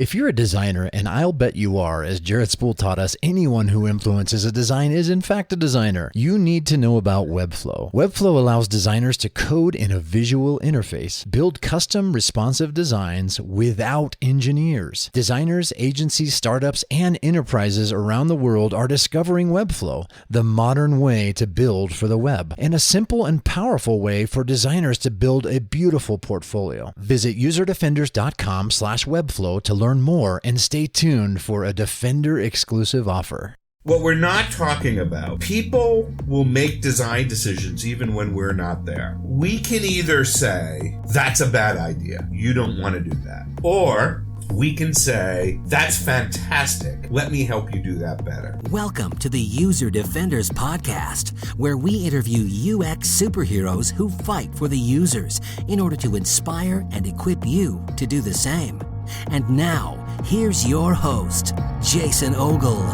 If you're a designer, and I'll bet you are, as Jared Spool taught us, anyone who influences a design is in fact a designer. You need to know about Webflow. Webflow allows designers to code in a visual interface, build custom responsive designs without engineers. Designers, agencies, startups, and enterprises around the world are discovering Webflow, the modern way to build for the web, and a simple and powerful way for designers to build a beautiful portfolio. Visit userdefenders.com/webflow to learn more and stay tuned for a Defender exclusive offer. What we're not talking about, people will make design decisions even when we're not there. We can either say, that's a bad idea, you don't want to do that. Or we can say, that's fantastic, let me help you do that better. Welcome to the User Defenders podcast, where we interview UX superheroes who fight for the users in order to inspire and equip you to do the same. And now, here's your host, Jason Ogle.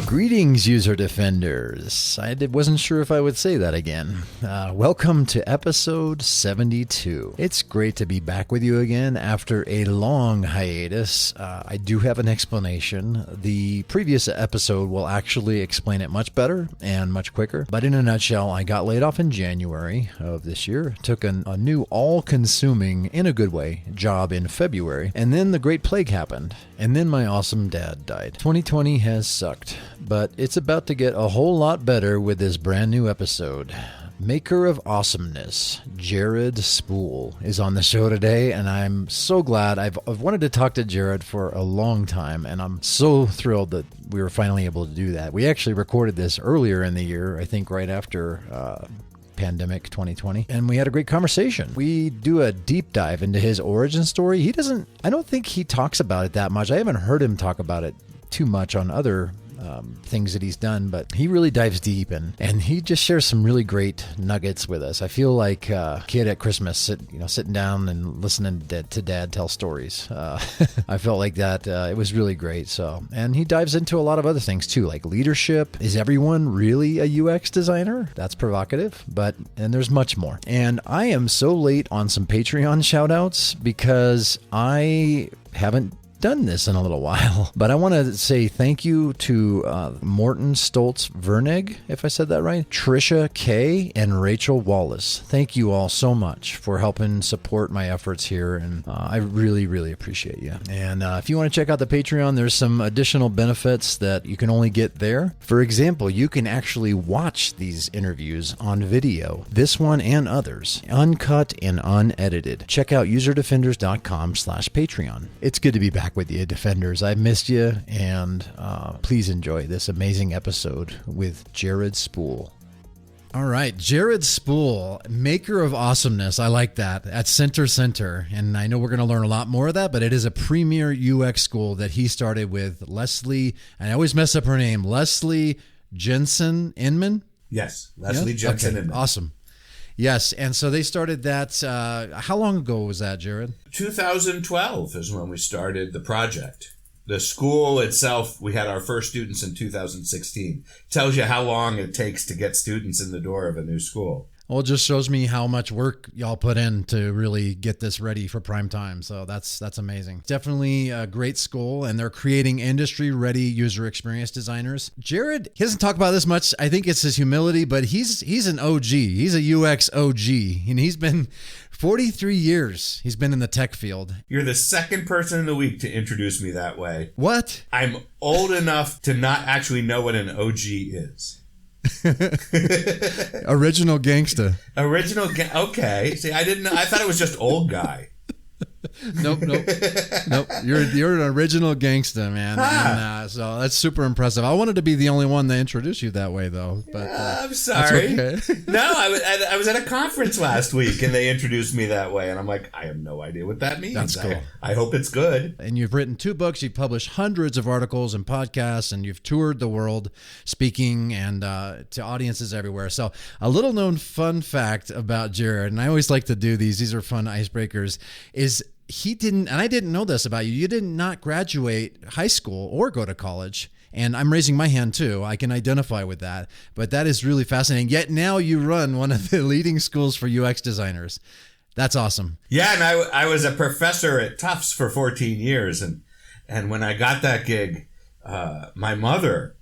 Greetings, User Defenders. I wasn't sure if I would say that again. Welcome to episode 72. It's great to be back with you again after a long hiatus. I do have an explanation. The previous episode will actually explain it much better and much quicker. But in a nutshell, I got laid off in January of this year, took a new all-consuming, in a good way, job in February, and then the Great Plague happened, and then my awesome dad died. 2020 has sucked. But it's about to get a whole lot better with this brand new episode. Maker of Awesomeness, Jared Spool, is on the show today, and I'm so glad. I've wanted to talk to Jared for a long time, and I'm so thrilled that we were finally able to do that. We actually recorded this earlier in the year, I think right after pandemic 2020, and we had a great conversation. We do a deep dive into his origin story. I don't think he talks about it that much. I haven't heard him talk about it too much on other things that he's done, but he really dives deep and he just shares some really great nuggets with us. I feel like a kid at Christmas sitting down and listening to dad tell stories. I felt like that. It was really great. And he dives into a lot of other things too, like leadership. Is everyone really a UX designer? That's provocative, and there's much more. And I am so late on some Patreon shout outs because I haven't done this in a little while, but I want to say thank you to Morton Stoltz Vernig, if I said that right, Trisha K, and Rachel Wallace. Thank you all so much for helping support my efforts here, and I really, really appreciate you. And if you want to check out the Patreon, there's some additional benefits that you can only get there. For example, you can actually watch these interviews on video, this one and others, uncut and unedited. Check out userdefenders.com/Patreon. It's good to be back with you, Defenders. I missed you, and please enjoy this amazing episode with Jared Spool. All right, Jared Spool, Maker of Awesomeness. I like that. At Center, and I know we're going to learn a lot more of that, but it is a premier UX school that he started with Leslie, and I always mess up her name, Leslie Jensen-Inman? Yes, Leslie Jensen-Inman. Okay, awesome. Yes, and so they started that. How long ago was that, Jared? 2012 is when we started the project. The school itself, we had our first students in 2016. Tells you how long it takes to get students in the door of a new school. Well, it just shows me how much work y'all put in to really get this ready for prime time. So that's amazing. Definitely a great school, and they're creating industry-ready user experience designers. Jared, he doesn't talk about this much. I think it's his humility, but he's an OG. He's a UX OG, and he's been 43 years. He's been in the tech field. You're the second person in the week to introduce me that way. What? I'm old enough to not actually know what an OG is. Original gangsta. Okay. See, I didn't know. I thought it was just old guy. Nope. You're an original gangsta, man. And, so that's super impressive. I wanted to be the only one to introduce you that way, though. But I'm sorry. That's okay. No, I was at a conference last week, and they introduced me that way, and I'm like, I have no idea what that means. That's cool. I hope it's good. And you've written 2 books. You've published hundreds of articles and podcasts, and you've toured the world speaking and to audiences everywhere. So a little known fun fact about Jared, and I always like to do these are fun icebreakers, is he didn't, and I didn't know this about you, you did not graduate high school or go to college. And I'm raising my hand too. I can identify with that. But that is really fascinating. Yet now you run one of the leading schools for UX designers. That's awesome. Yeah, and I was a professor at Tufts for 14 years, and when I got that gig, my mother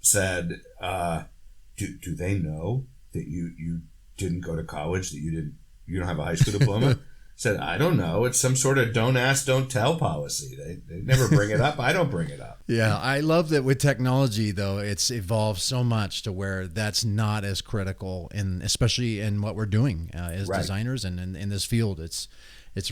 said, "Do they know that you didn't go to college, that you don't have a high school diploma?" Said, "I don't know. It's some sort of don't ask, don't tell policy. They never bring it up. I don't bring it up." Yeah, I love that with technology, though, it's evolved so much to where that's not as critical, especially in what we're doing as designers and in this field. It's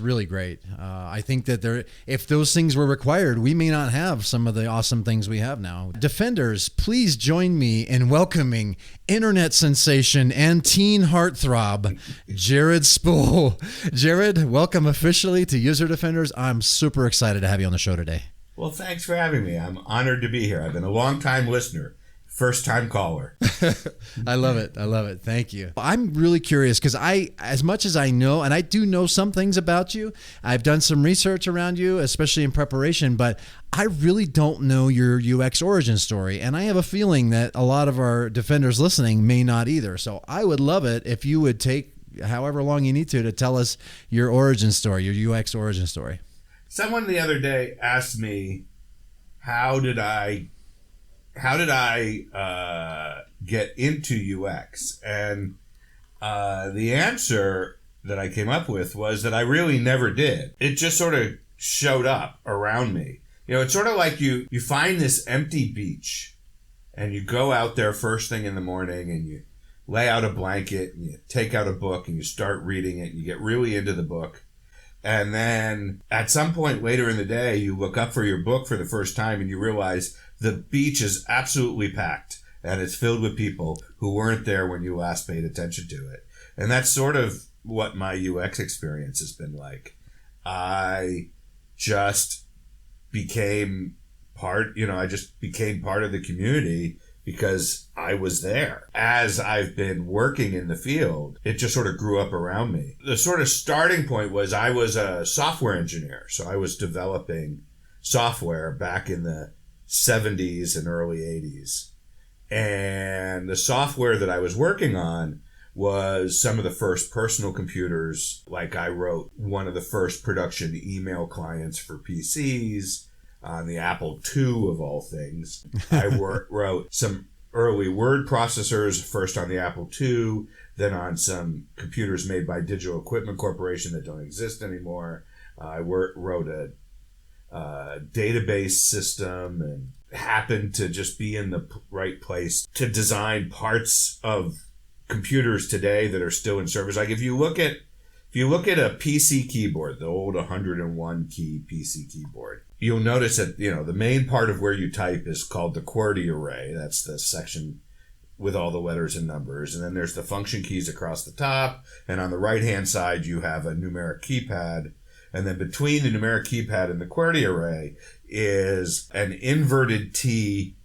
really great. I think that if those things were required, we may not have some of the awesome things we have now. Defenders, please join me in welcoming internet sensation and teen heartthrob, Jared Spool. Jared, welcome officially to User Defenders. I'm super excited to have you on the show today. Well, thanks for having me. I'm honored to be here. I've been a long-time listener. First-time caller. I love it. I love it. Thank you. I'm really curious because as much as I know, and I do know some things about you, I've done some research around you, especially in preparation, but I really don't know your UX origin story. And I have a feeling that a lot of our defenders listening may not either. So I would love it if you would take however long you need to tell us your origin story, your UX origin story. Someone the other day asked me, how did I get into UX? And the answer that I came up with was that I really never did. It just sort of showed up around me. It's sort of like you find this empty beach and you go out there first thing in the morning and you lay out a blanket and you take out a book and you start reading it and you get really into the book. And then at some point later in the day, you look up for your book for the first time and you realize the beach is absolutely packed and it's filled with people who weren't there when you last paid attention to it. And that's sort of what my UX experience has been like. I just became part of the community because I was there. As I've been working in the field, it just sort of grew up around me. The sort of starting point was I was a software engineer. So I was developing software back in the 70s and early 80s. And the software that I was working on was some of the first personal computers. Like I wrote one of the first production email clients for PCs on the Apple II of all things. I wrote some early word processors, first on the Apple II, then on some computers made by Digital Equipment Corporation that don't exist anymore. I wrote a database system and happened to just be in the right place to design parts of computers today that are still in service. Like if you look at a PC keyboard, the old 101 key PC keyboard, you'll notice that, the main part of where you type is called the QWERTY array. That's the section with all the letters and numbers. And then there's the function keys across the top. And on the right-hand side, you have a numeric keypad. And then between the numeric keypad and the QWERTY array is an inverted T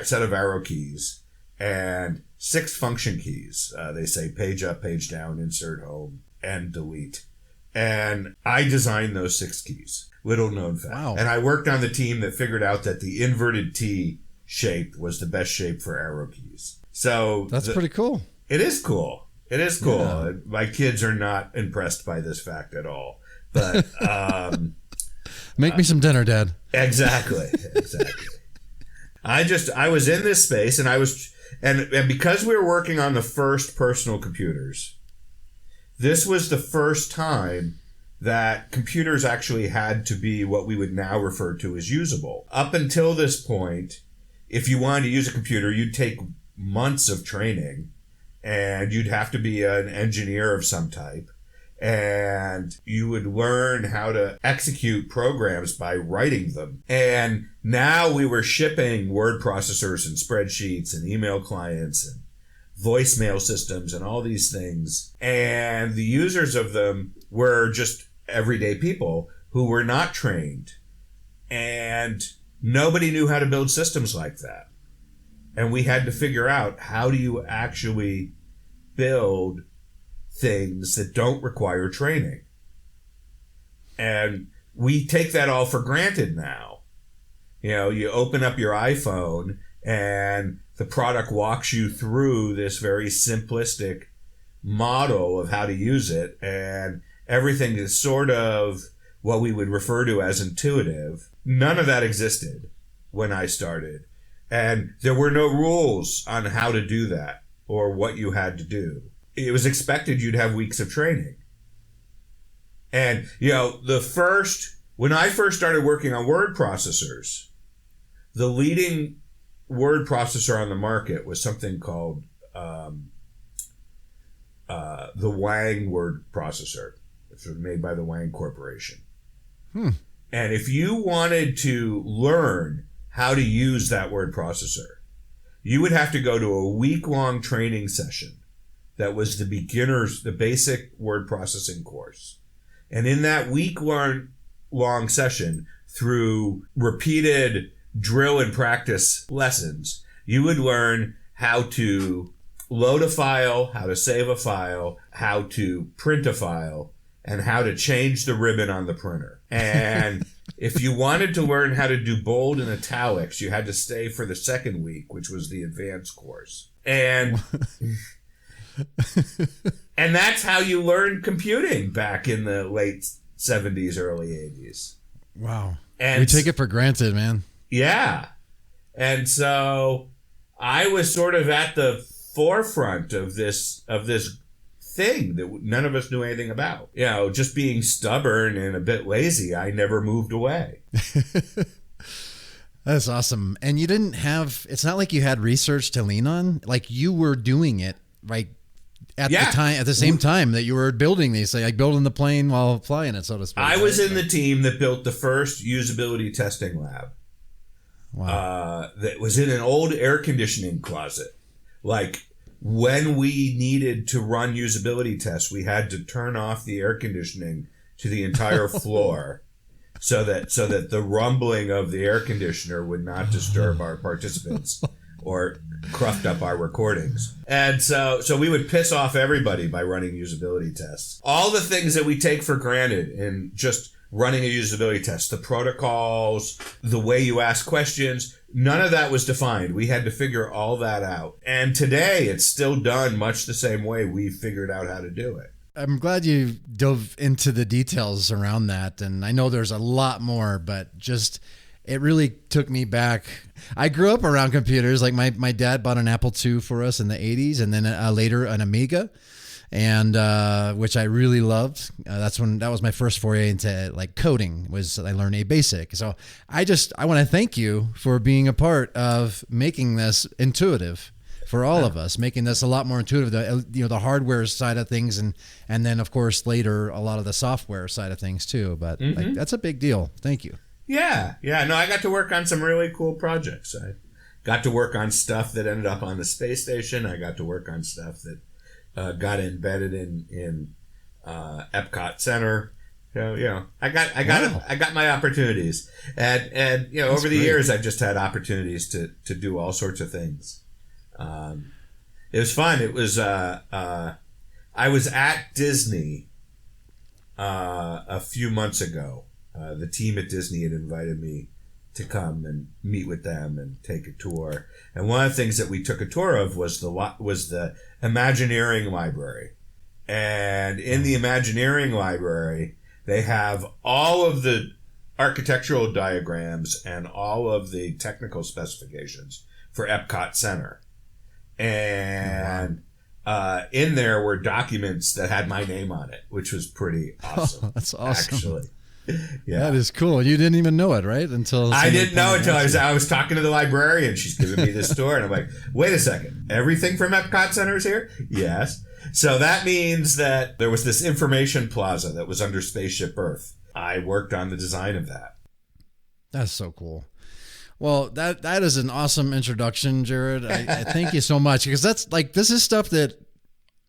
set of arrow keys and 6 function keys. They say page up, page down, insert, home, and delete. And I designed those 6 keys. Little known fact. Wow. And I worked on the team that figured out that the inverted T shape was the best shape for arrow keys. So that's pretty cool. It is cool. It is cool. Yeah. My kids are not impressed by this fact at all. But make me some dinner, Dad. Exactly. I was in this space and because we were working on the first personal computers, this was the first time that computers actually had to be what we would now refer to as usable. Up until this point, if you wanted to use a computer, you'd take months of training and you'd have to be an engineer of some type. And you would learn how to execute programs by writing them. And now we were shipping word processors and spreadsheets and email clients and voicemail systems and all these things. And the users of them were just everyday people who were not trained. And nobody knew how to build systems like that. And we had to figure out, how do you actually build things that don't require training? And we take that all for granted now. You open up your iPhone and the product walks you through this very simplistic model of how to use it. And everything is sort of what we would refer to as intuitive. None of that existed when I started. And there were no rules on how to do that or what you had to do. It was expected you'd have weeks of training. And, when I first started working on word processors, the leading word processor on the market was something called the Wang word processor. It was made by the Wang Corporation. And if you wanted to learn how to use that word processor, you would have to go to a week-long training session that was the basic word processing course. And in that week-long session, through repeated drill and practice lessons, you would learn how to load a file, how to save a file, how to print a file, and how to change the ribbon on the printer. And if you wanted to learn how to do bold and italics, you had to stay for the second week, which was the advanced course. And and that's how you learned computing back in the late 70s, early 80s. Wow. And we take it for granted, man. Yeah. And so I was sort of at the forefront of this thing that none of us knew anything about. Just being stubborn and a bit lazy, I never moved away. That's awesome. And you didn't have, it's not like you had research to lean on. Like you were doing it at the same time that you were building these, like building the plane while flying it, so to speak. I was in the team that built the first usability testing lab. Wow. That was in an old air conditioning closet. Like when we needed to run usability tests, we had to turn off the air conditioning to the entire floor so that the rumbling of the air conditioner would not disturb our participants or cruft up our recordings. And so we would piss off everybody by running usability tests. All the things that we take for granted in just running a usability test, the protocols, the way you ask questions, none of that was defined. We had to figure all that out. And today it's still done much the same way we figured out how to do it. I'm glad you dove into the details around that. And I know there's a lot more, but just it really took me back. I grew up around computers. Like my dad bought an Apple II for us in the 80s and then later an Amiga, and which I really loved. That was my first foray into like coding. I learned A Basic. So I want to thank you for being a part of making this intuitive for all of us, making this a lot more intuitive. The hardware side of things, and then of course later a lot of the software side of things too. But that's a big deal. Thank you. Yeah. No, I got to work on some really cool projects. I got to work on stuff that ended up on the space station. I got to work on stuff that got embedded in Epcot Center. So, I got my opportunities, and over the years I've just had opportunities to do all sorts of things. It was fun. It was I was at Disney a few months ago. The team at Disney had invited me to come and meet with them and take a tour. And one of the things that we took a tour of was the Imagineering Library. And in the Imagineering Library, they have all of the architectural diagrams and all of the technical specifications for Epcot Center. And in there were documents that had my name on it, which was pretty awesome. Oh, that's awesome. Actually. Yeah. That is cool. You didn't even know it, right? I didn't know until I was talking to the librarian. She's giving me this tour, and I'm like, wait a second. Everything from Epcot Center is here? Yes. So that means that there was this information plaza that was under Spaceship Earth. I worked on the design of that. That's so cool. Well, that is an awesome introduction, Jared. I thank you so much, because this is stuff that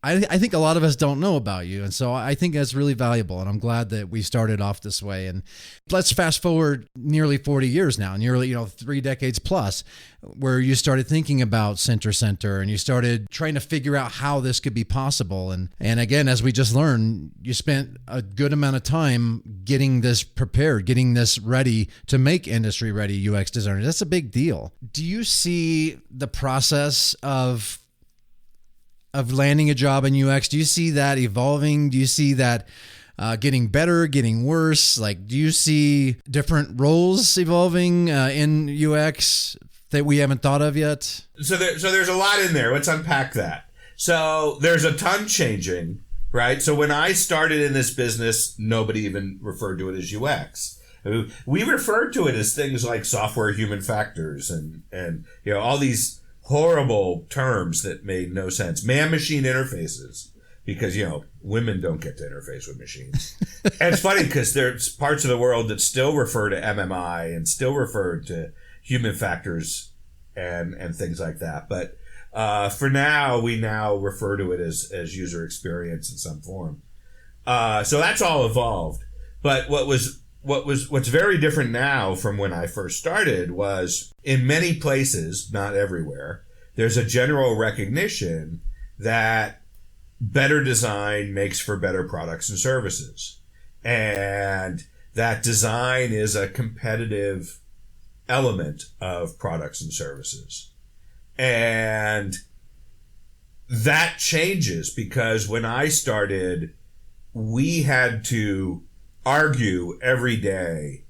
I think a lot of us don't know about you. And so I think that's really valuable. And I'm glad that we started off this way. And let's fast forward nearly 40 years now, nearly, 3 decades plus, where you started thinking about Center and you started trying to figure out how this could be possible. And again, as we just learned, you spent a good amount of time getting this prepared, getting this ready to make industry ready UX designers. That's a big deal. Do you see the process of landing a job in UX? Do you see that evolving? Do you see that getting better, getting worse? Like, do you see different roles evolving in UX that we haven't thought of yet? So there's a lot in there. Let's unpack that. So there's a ton changing, right? So when I started in this business, nobody even referred to it as UX. We referred to it as things like software human factors and all these horrible terms that made no sense. Man-machine interfaces, because, women don't get to interface with machines. And it's funny because there's parts of the world that still refer to MMI and still refer to human factors and things like that. But for now, we now refer to it as user experience in some form. So that's all evolved. But what's very different now from when I first started was, in many places, not everywhere, there's a general recognition that better design makes for better products and services. And that design is a competitive element of products and services. And that changes because when I started, we had to argue every day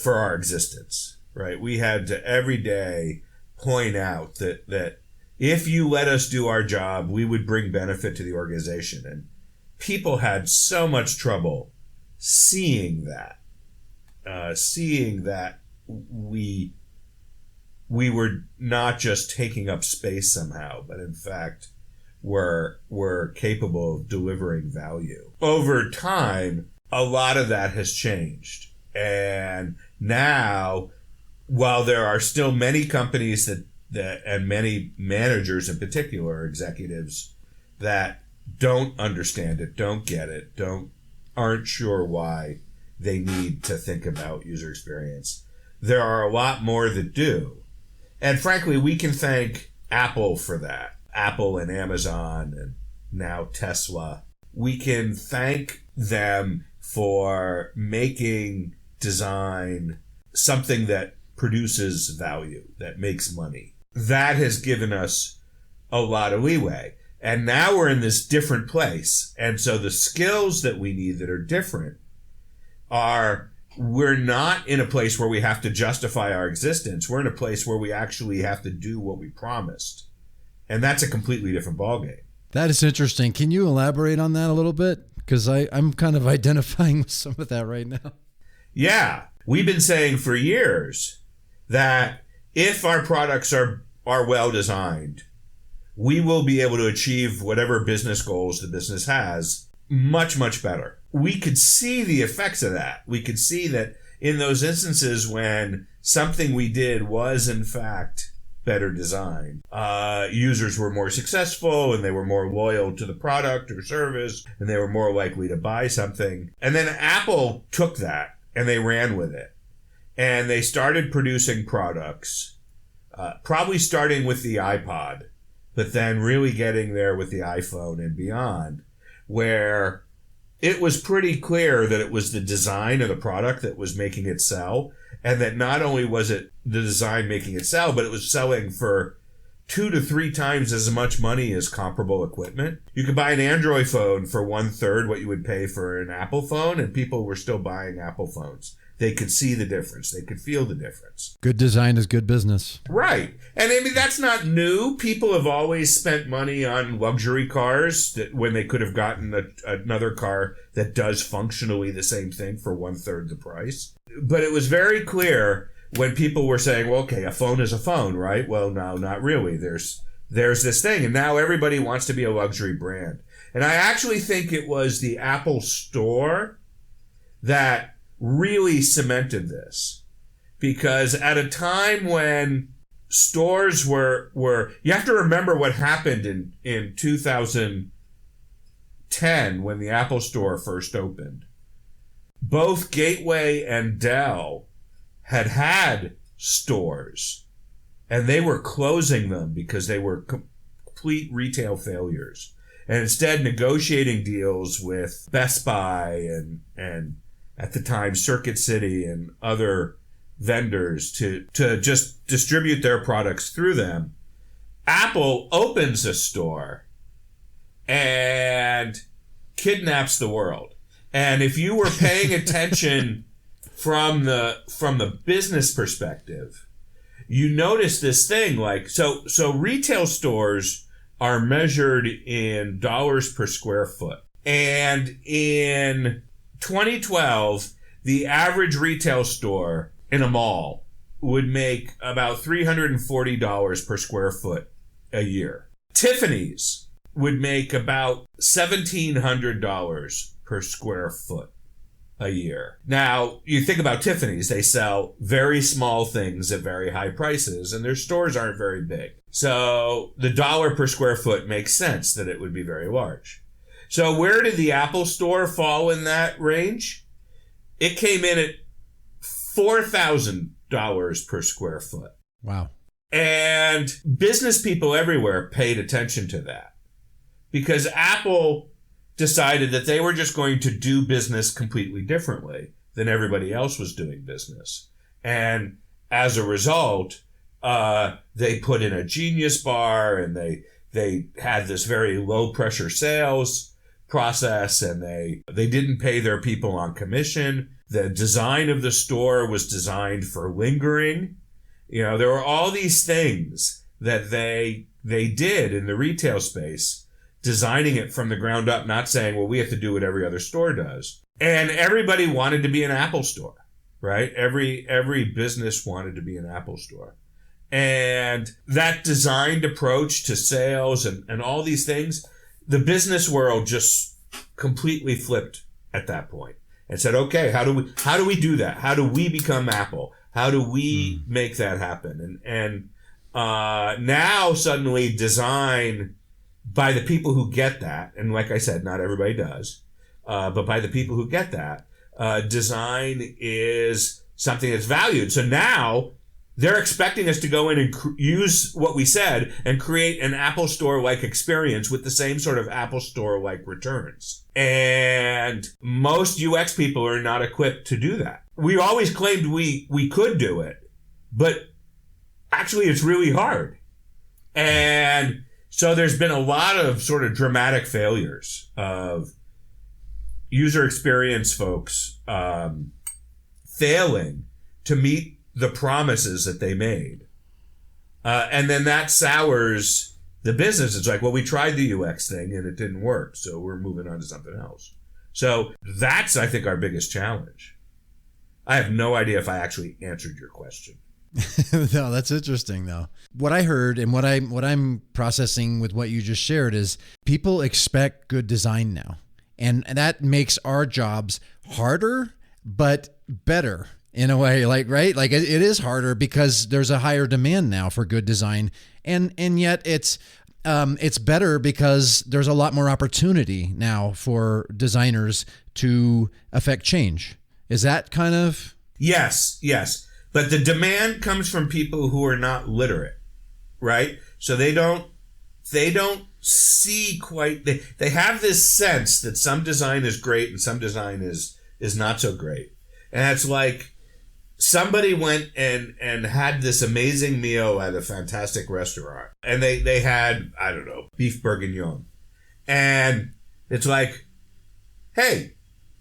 for our existence, right? We had to every day point out that if you let us do our job, we would bring benefit to the organization. And people had so much trouble seeing that we were not just taking up space somehow, but in fact were capable of delivering value. Over time, a lot of that has changed. And now, while there are still many companies that and many managers in particular, executives, that don't understand it, don't get it, aren't sure why they need to think about user experience, there are a lot more that do. And frankly, we can thank Apple for that. Apple and Amazon and now Tesla. We can thank them for making design something that produces value, that makes money. That has given us a lot of leeway. And now we're in this different place. And so the skills that we need that are different are, we're not in a place where we have to justify our existence. We're in a place where we actually have to do what we promised. And that's a completely different ballgame. That is interesting. Can you elaborate on that a little bit? Because I'm kind of identifying with some of that right now. Yeah. We've been saying for years that if our products are well designed, we will be able to achieve whatever business goals the business has much, much better. We could see the effects of that. We could see that in those instances when something we did was in fact better designed, users were more successful and they were more loyal to the product or service and they were more likely to buy something. And then Apple took that and they ran with it. And they started producing products, probably starting with the iPod, but then really getting there with the iPhone and beyond, where it was pretty clear that it was the design of the product that was making it sell. And that not only was it the design making it sell, but it was selling for 2 to 3 times as much money as comparable equipment. You could buy an Android phone for 1/3 what you would pay for an Apple phone, and people were still buying Apple phones. They could see the difference. They could feel the difference. Good design is good business. Right. And I mean, that's not new. People have always spent money on luxury cars that when they could have gotten another car that does functionally the same thing for 1/3 the price. But it was very clear when people were saying, well, okay, a phone is a phone, right? Well, no, not really. There's this thing. And now everybody wants to be a luxury brand. And I actually think it was the Apple Store that really cemented this, because at a time when stores were you have to remember what happened in 2010 when the Apple Store first opened. Both Gateway and Dell had stores and they were closing them because they were complete retail failures, and instead negotiating deals with Best Buy and at the time Circuit City and other vendors to just distribute their products through them. Apple opens a store and kidnaps the world. And if you were paying attention from the business perspective, you notice this thing like, so retail stores are measured in dollars per square foot. And in 2012, the average retail store in a mall would make about $340 per square foot a year. Tiffany's would make about $1,700 per square foot a year. Now, you think about Tiffany's, they sell very small things at very high prices, and their stores aren't very big. So the dollar per square foot makes sense that it would be very large. So where did the Apple store fall in that range? It came in at $4,000 per square foot. Wow. And business people everywhere paid attention to that because Apple decided that they were just going to do business completely differently than everybody else was doing business. And as a result, they put in a Genius bar, and they had this very low pressure sales process, and they didn't pay their people on commission. The design of the store was designed for lingering. You know, there were all these things that they did in the retail space, designing it from the ground up, not saying, well, we have to do what every other store does. And everybody wanted to be an Apple store, right? Every business wanted to be an Apple store. And that designed approach to sales and all these things, the business world just completely flipped at that point and said, okay, how do we do that? How do we become Apple? How do we make that happen? And now suddenly design, by the people who get that, and like I said, not everybody does, but by the people who get that, design is something that's valued. So now they're expecting us to go in and use what we said and create an Apple Store-like experience with the same sort of Apple Store-like returns. And most UX people are not equipped to do that. We always claimed we could do it, but actually it's really hard. And so there's been a lot of sort of dramatic failures of user experience folks failing to meet the promises that they made. And then that sours the business. It's like, well, we tried the UX thing and it didn't work, so we're moving on to something else. So that's, I think, our biggest challenge. I have no idea if I actually answered your question. No, that's interesting though. What I heard and what I'm processing with what you just shared is people expect good design now. And that makes our jobs harder, but better in a way, like, right? Like it is harder because there's a higher demand now for good design. And yet it's better because there's a lot more opportunity now for designers to affect change. Is that kind of? Yes. But the demand comes from people who are not literate, right? So they don't see quite, they have this sense that some design is great and some design is not so great. And it's like somebody went and had this amazing meal at a fantastic restaurant. And they had, I don't know, beef bourguignon. And it's like, hey,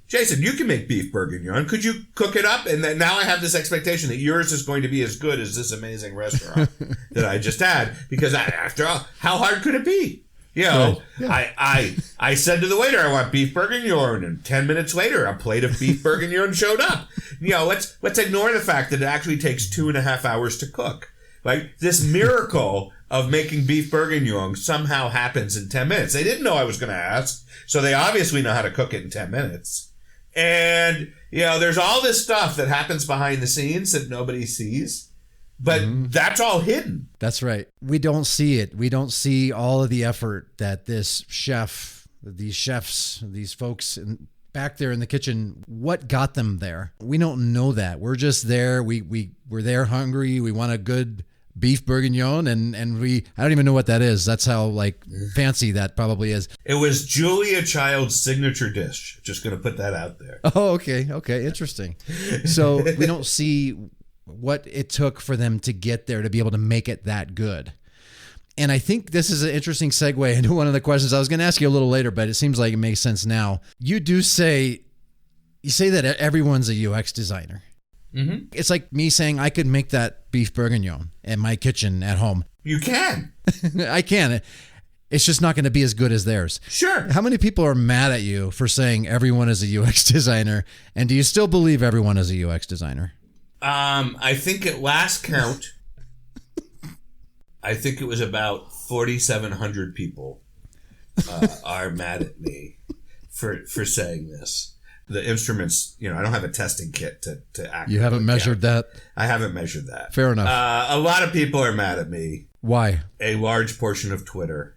Jason, you can make beef bourguignon. Could you cook it up? And then now I have this expectation that yours is going to be as good as this amazing restaurant that I just had. Because after all, how hard could it be? You know, right. Yeah. I said to the waiter, I want beef bourguignon. And 10 minutes later, a plate of beef bourguignon showed up. You know, let's ignore the fact that it actually takes 2.5 hours to cook. Like this miracle of making beef bourguignon somehow happens in 10 minutes. They didn't know I was going to ask. So they obviously know how to cook it in 10 minutes. And, you know, there's all this stuff that happens behind the scenes that nobody sees, but that's all hidden. That's right. We don't see it. We don't see all of the effort that these chefs, these folks back there in the kitchen, what got them there? We don't know that. We're just there. We're there hungry. We want a good beef bourguignon, and I don't even know what that is. That's how like fancy that probably is. It was Julia Child's signature dish. Just going to put that out there. Oh, okay, interesting. So we don't see what it took for them to get there to be able to make it that good. And I think this is an interesting segue into one of the questions I was going to ask you a little later, but it seems like it makes sense now. You do say You say that everyone's a UX designer. Mm-hmm. It's like me saying I could make that beef bourguignon in my kitchen at home. You can. I can. It's just not going to be as good as theirs. Sure. How many people are mad at you for saying everyone is a UX designer? And do you still believe everyone is a UX designer? I think at last count, I think it was about 4,700 people are mad at me for saying this. The instruments, I don't have a testing kit to accurately You haven't measured that? I haven't measured that. Fair enough. A lot of people are mad at me. Why? A large portion of Twitter.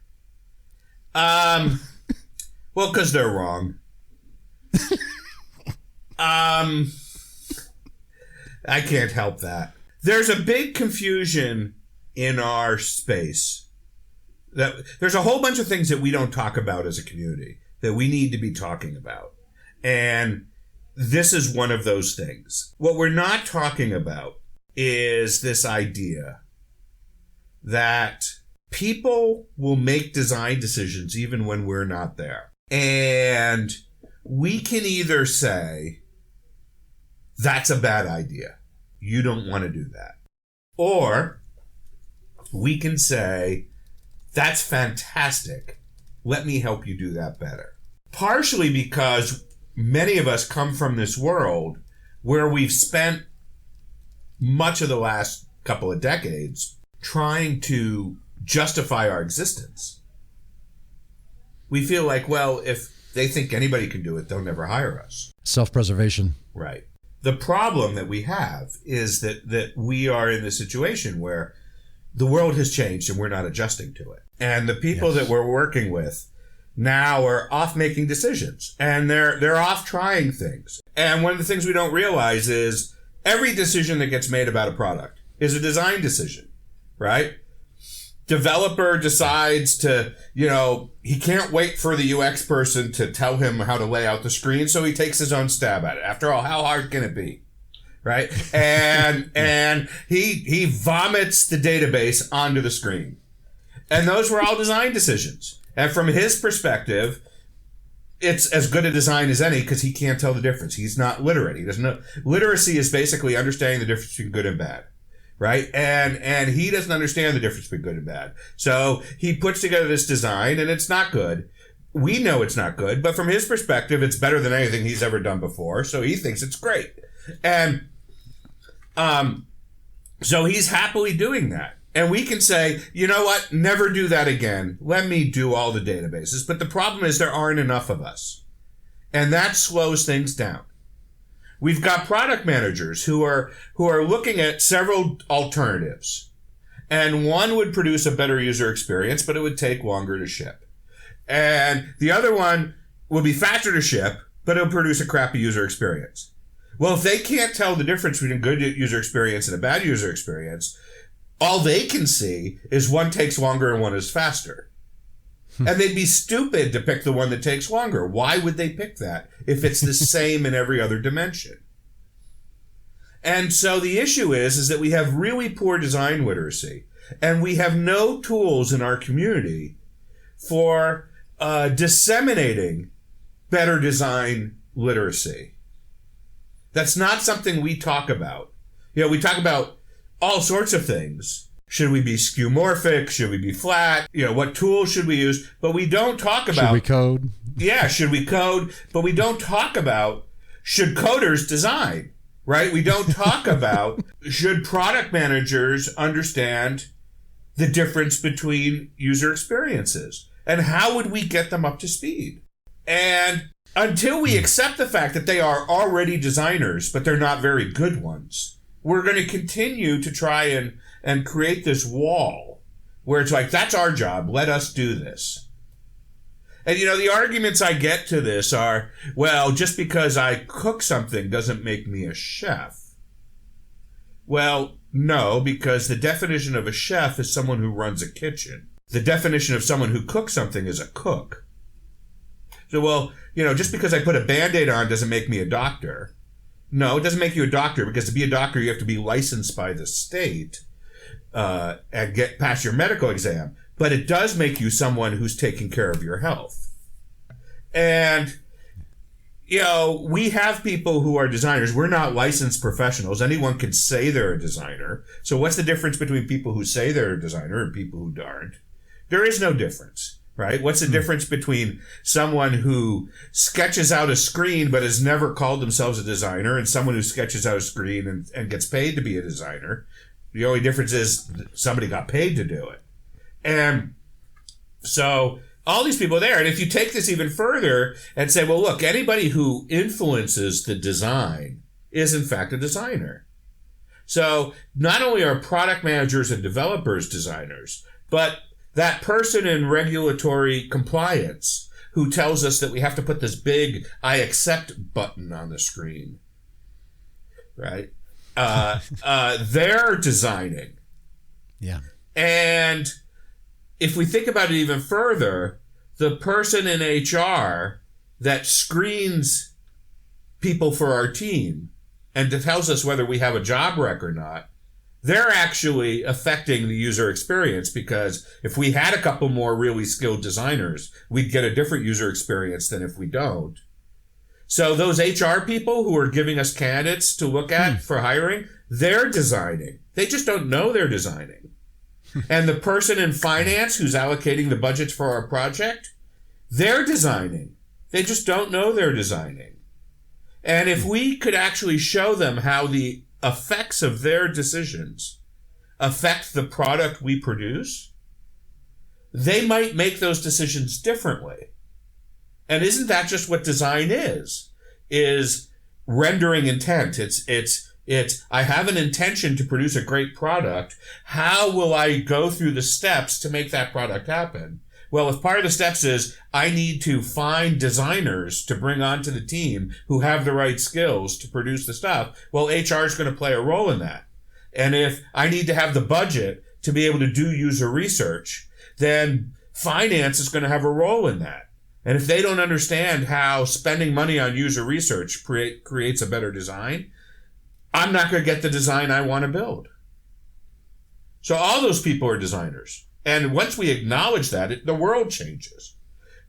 Well, because they're wrong. I can't help that. There's a big confusion in our space. There's a whole bunch of things that we don't talk about as a community that we need to be talking about. And this is one of those things. What we're not talking about is this idea that people will make design decisions even when we're not there. And we can either say, that's a bad idea. You don't want to do that. Or we can say, that's fantastic. Let me help you do that better. Partially because many of us come from this world where we've spent much of the last couple of decades trying to justify our existence. We feel like, well, if they think anybody can do it, they'll never hire us. Self-preservation. Right. The problem that we have is that we are in this situation where the world has changed and we're not adjusting to it. And the people that we're working with now are off making decisions, and they're off trying things. And one of the things we don't realize is every decision that gets made about a product is a design decision, right? Developer decides to, he can't wait for the UX person to tell him how to lay out the screen, so he takes his own stab at it. After all, how hard can it be? Right? And he vomits the database onto the screen. And those were all design decisions. And from his perspective, it's as good a design as any because he can't tell the difference. He's not literate. He doesn't know. Literacy is basically understanding the difference between good and bad, right? And he doesn't understand the difference between good and bad. So he puts together this design, and it's not good. We know it's not good, but from his perspective, it's better than anything he's ever done before. So he thinks it's great. And so he's happily doing that. And we can say, you know what, never do that again. Let me do all the databases. But the problem is there aren't enough of us. And that slows things down. We've got product managers who are looking at several alternatives. And one would produce a better user experience, but it would take longer to ship. And the other one would be faster to ship, but it would produce a crappy user experience. Well, if they can't tell the difference between a good user experience and a bad user experience, all they can see is one takes longer and one is faster. And they'd be stupid to pick the one that takes longer. Why would they pick that if it's the same in every other dimension? And so the issue is that we have really poor design literacy, and we have no tools in our community for disseminating better design literacy. That's not something we talk about. We talk about all sorts of things. Should we be skeuomorphic? Should we be flat? What tools should we use? But we don't talk about... Should we code? Yeah, should we code? But we don't talk about should coders design, right? We don't talk about should product managers understand the difference between user experiences? And how would we get them up to speed? And until we accept the fact that they are already designers, but they're not very good ones, we're going to continue to try and create this wall where it's like, that's our job. Let us do this. And, the arguments I get to this are, well, just because I cook something doesn't make me a chef. Well, no, because the definition of a chef is someone who runs a kitchen. The definition of someone who cooks something is a cook. So, well, just because I put a Band-Aid on doesn't make me a doctor. No, it doesn't make you a doctor, because to be a doctor, you have to be licensed by the state and get past your medical exam. But it does make you someone who's taking care of your health. And, we have people who are designers. We're not licensed professionals. Anyone can say they're a designer. So what's the difference between people who say they're a designer and people who aren't? There is no difference, right? What's the difference between someone who sketches out a screen but has never called themselves a designer and someone who sketches out a screen and gets paid to be a designer? The only difference is somebody got paid to do it. And so all these people are there. And if you take this even further and say, well, look, anybody who influences the design is in fact a designer. So not only are product managers and developers designers, but that person in regulatory compliance who tells us that we have to put this big I accept button on the screen, right? They're designing. Yeah. And if we think about it even further, the person in HR that screens people for our team and tells us whether we have a job rec or not, they're actually affecting the user experience, because if we had a couple more really skilled designers, we'd get a different user experience than if we don't. So those HR people who are giving us candidates to look at for hiring, they're designing. They just don't know they're designing. And the person in finance who's allocating the budgets for our project, they're designing. They just don't know they're designing. And if we could actually show them how the effects of their decisions affect the product we produce, they might make those decisions differently. And isn't that just what design is rendering intent? It's I have an intention to produce a great product. How will I go through the steps to make that product happen? Well, if part of the steps is I need to find designers to bring onto the team who have the right skills to produce the stuff, well, HR is going to play a role in that. And if I need to have the budget to be able to do user research, then finance is going to have a role in that. And if they don't understand how spending money on user research creates a better design, I'm not going to get the design I want to build. So all those people are designers. And once we acknowledge that, the world changes.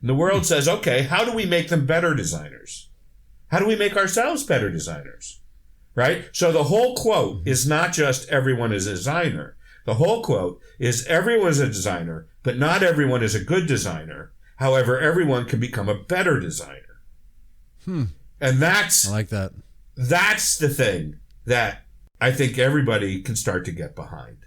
And the world says, okay, how do we make them better designers? How do we make ourselves better designers? Right? So the whole quote is not just everyone is a designer. The whole quote is everyone is a designer, but not everyone is a good designer. However, everyone can become a better designer. And I like that. That's the thing that I think everybody can start to get behind.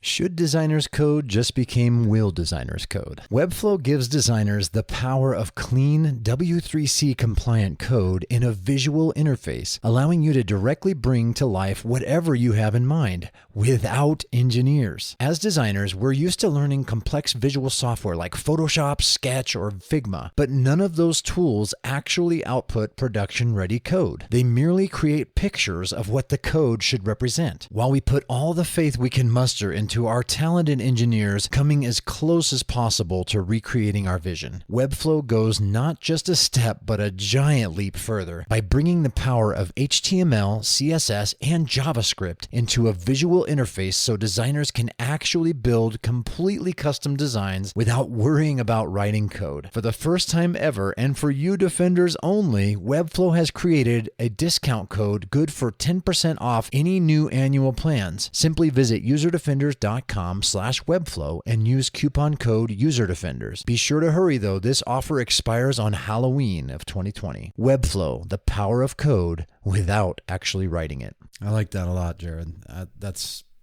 Should designers' code just become will designers' code? Webflow gives designers the power of clean W3C compliant code in a visual interface, allowing you to directly bring to life whatever you have in mind without engineers. As designers, we're used to learning complex visual software like Photoshop, Sketch, or Figma, but none of those tools actually output production-ready code. They merely create pictures of what the code should represent. While we put all the faith we can muster into our talented engineers coming as close as possible to recreating our vision, Webflow goes not just a step, but a giant leap further by bringing the power of HTML, CSS, and JavaScript into a visual interface so designers can actually build completely custom designs without worrying about writing code. For the first time ever, and for you defenders only, Webflow has created a discount code good for 10% off any new annual plans. Simply visit userdefenders.com/webflow and use coupon code USERDEFENDERS. Be sure to hurry though, this offer expires on Halloween of 2020. Webflow, the power of code without actually writing it. I like that a lot, Jared.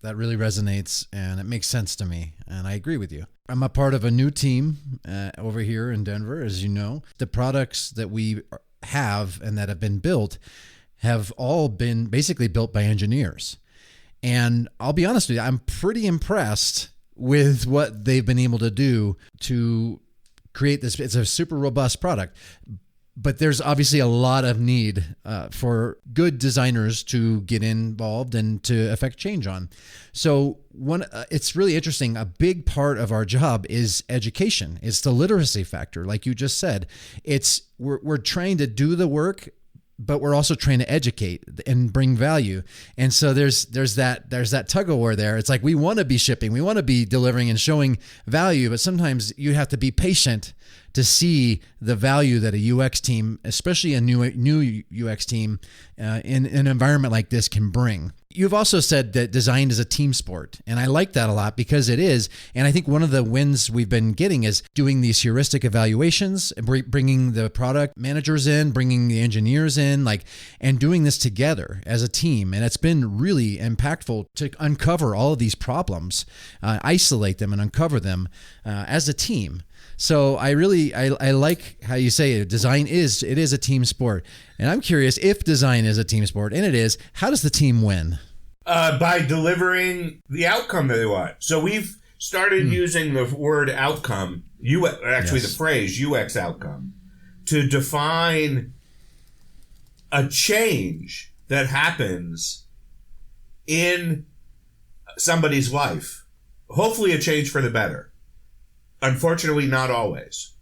That really resonates and it makes sense to me, and I agree with you. I'm a part of a new team over here in Denver, as you know. The products that we have and that have been built have all been basically built by engineers. And I'll be honest with you, I'm pretty impressed with what they've been able to do to create this. It's a super robust product, but there's obviously a lot of need for good designers to get involved and to affect change on. So it's really interesting. A big part of our job is education. It's the literacy factor, like you just said. We're trying to do the work, but we're also trying to educate and bring value. And so there's that tug of war there. It's like we want to be shipping, we want to be delivering and showing value, but sometimes you have to be patient to see the value that a UX team, especially a new UX team, in an environment like this can bring. You've also said that design is a team sport, and I like that a lot because it is. And I think one of the wins we've been getting is doing these heuristic evaluations, bringing the product managers in, bringing the engineers in, and doing this together as a team. And it's been really impactful to uncover all of these problems, isolate them and uncover them as a team. So I like how you say it. Design is a team sport. And I'm curious, if design is a team sport, and it is, how does the team win? By delivering the outcome that they want. So we've started using the word outcome, the phrase UX outcome, to define a change that happens in somebody's life. Hopefully a change for the better. Unfortunately, not always.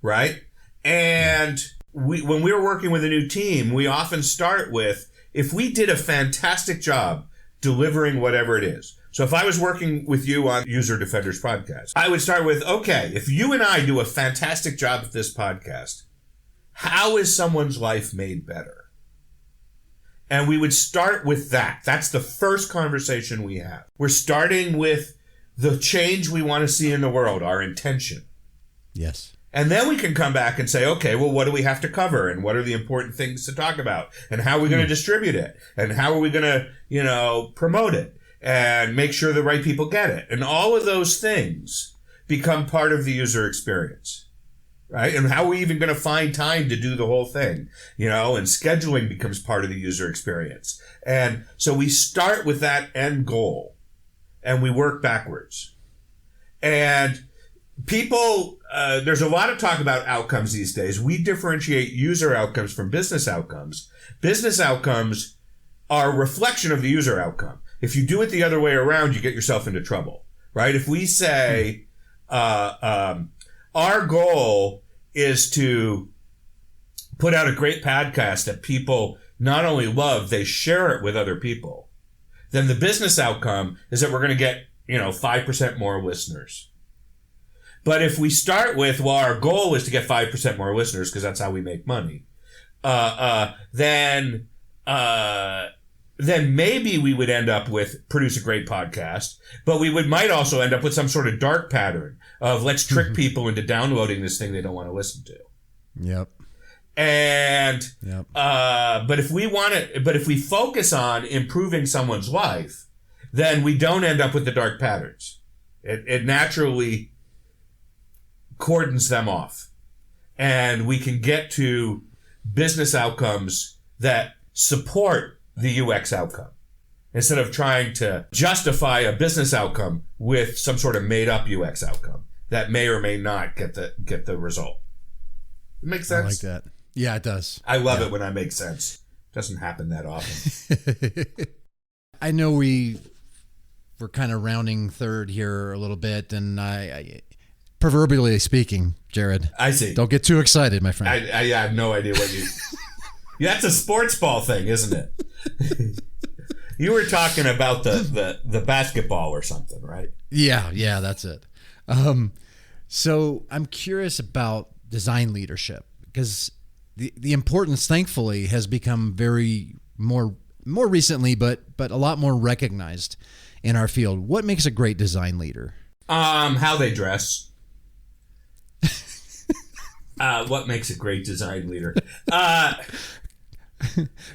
Right? And when we're working with a new team, we often start with, if we did a fantastic job delivering whatever it is. So if I was working with you on User Defenders podcast, I would start with, okay, if you and I do a fantastic job at this podcast, how is someone's life made better? And we would start with that. That's the first conversation we have. We're starting with the change we want to see in the world, our intention. Yes. And then we can come back and say, okay, well, what do we have to cover? And what are the important things to talk about? And how are we going to distribute it? And how are we going to, promote it? And make sure the right people get it? And all of those things become part of the user experience, right? And how are we even going to find time to do the whole thing? And scheduling becomes part of the user experience. And so we start with that end goal and we work backwards. And people, there's a lot of talk about outcomes these days. We differentiate user outcomes from business outcomes. Business outcomes are a reflection of the user outcome. If you do it the other way around, you get yourself into trouble, right? If we say, our goal is to put out a great podcast that people not only love, they share it with other people, then the business outcome is that we're going to get, 5% more listeners. But if we start with, well, our goal is to get 5% more listeners because that's how we make money, then maybe we would end up with produce a great podcast, but we might also end up with some sort of dark pattern of let's trick people into downloading this thing they don't want to listen to. Yep. And but if we focus on improving someone's life, then we don't end up with the dark patterns. It naturally cordons them off, and we can get to business outcomes that support the UX outcome instead of trying to justify a business outcome with some sort of made up UX outcome that may or may not get the result. It makes sense. I like that. Yeah, it does. I love it when I make sense. It doesn't happen that often. I know we're kind of rounding third here a little bit, and I proverbially speaking, Jared. I see. Don't get too excited, my friend. I have no idea what you... Yeah, that's a sports ball thing, isn't it? You were talking about the basketball or something, right? Yeah, that's it. So I'm curious about design leadership because the importance, thankfully, has become very more recently, but a lot more recognized in our field. What makes a great design leader? How they dress. What makes a great design leader?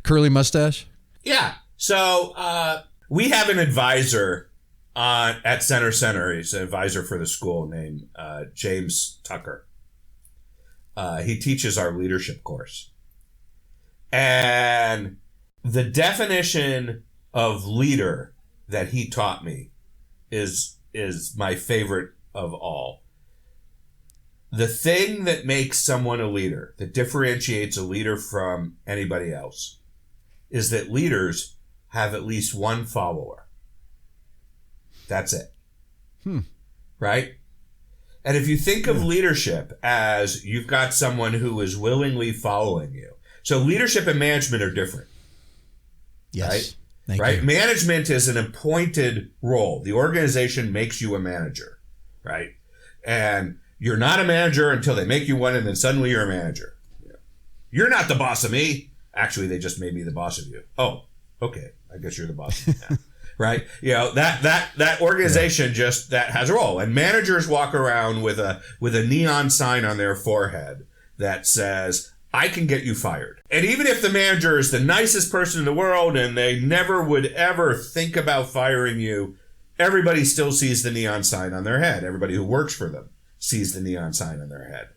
Curly mustache? Yeah. So we have an advisor at Center. He's an advisor for the school named James Tucker. He teaches our leadership course. And the definition of leader that he taught me is my favorite of all. The thing that makes someone a leader, that differentiates a leader from anybody else, is that leaders have at least one follower. That's it. Right? And if you think of leadership as you've got someone who is willingly following you, So leadership and management are different. Yes. Right? Thank Right? you. Management is an appointed role. The organization makes you a manager, right? And you're not a manager until they make you one, and then suddenly you're a manager. You're not the boss of me. Actually, they just made me the boss of you. Oh, okay. I guess you're the boss of me now. Right? That organization just that has a role. And managers walk around with a neon sign on their forehead that says, I can get you fired. And even if the manager is the nicest person in the world and they never would ever think about firing you, everybody still sees the neon sign on their head. Everybody who works for them sees the neon sign on their head.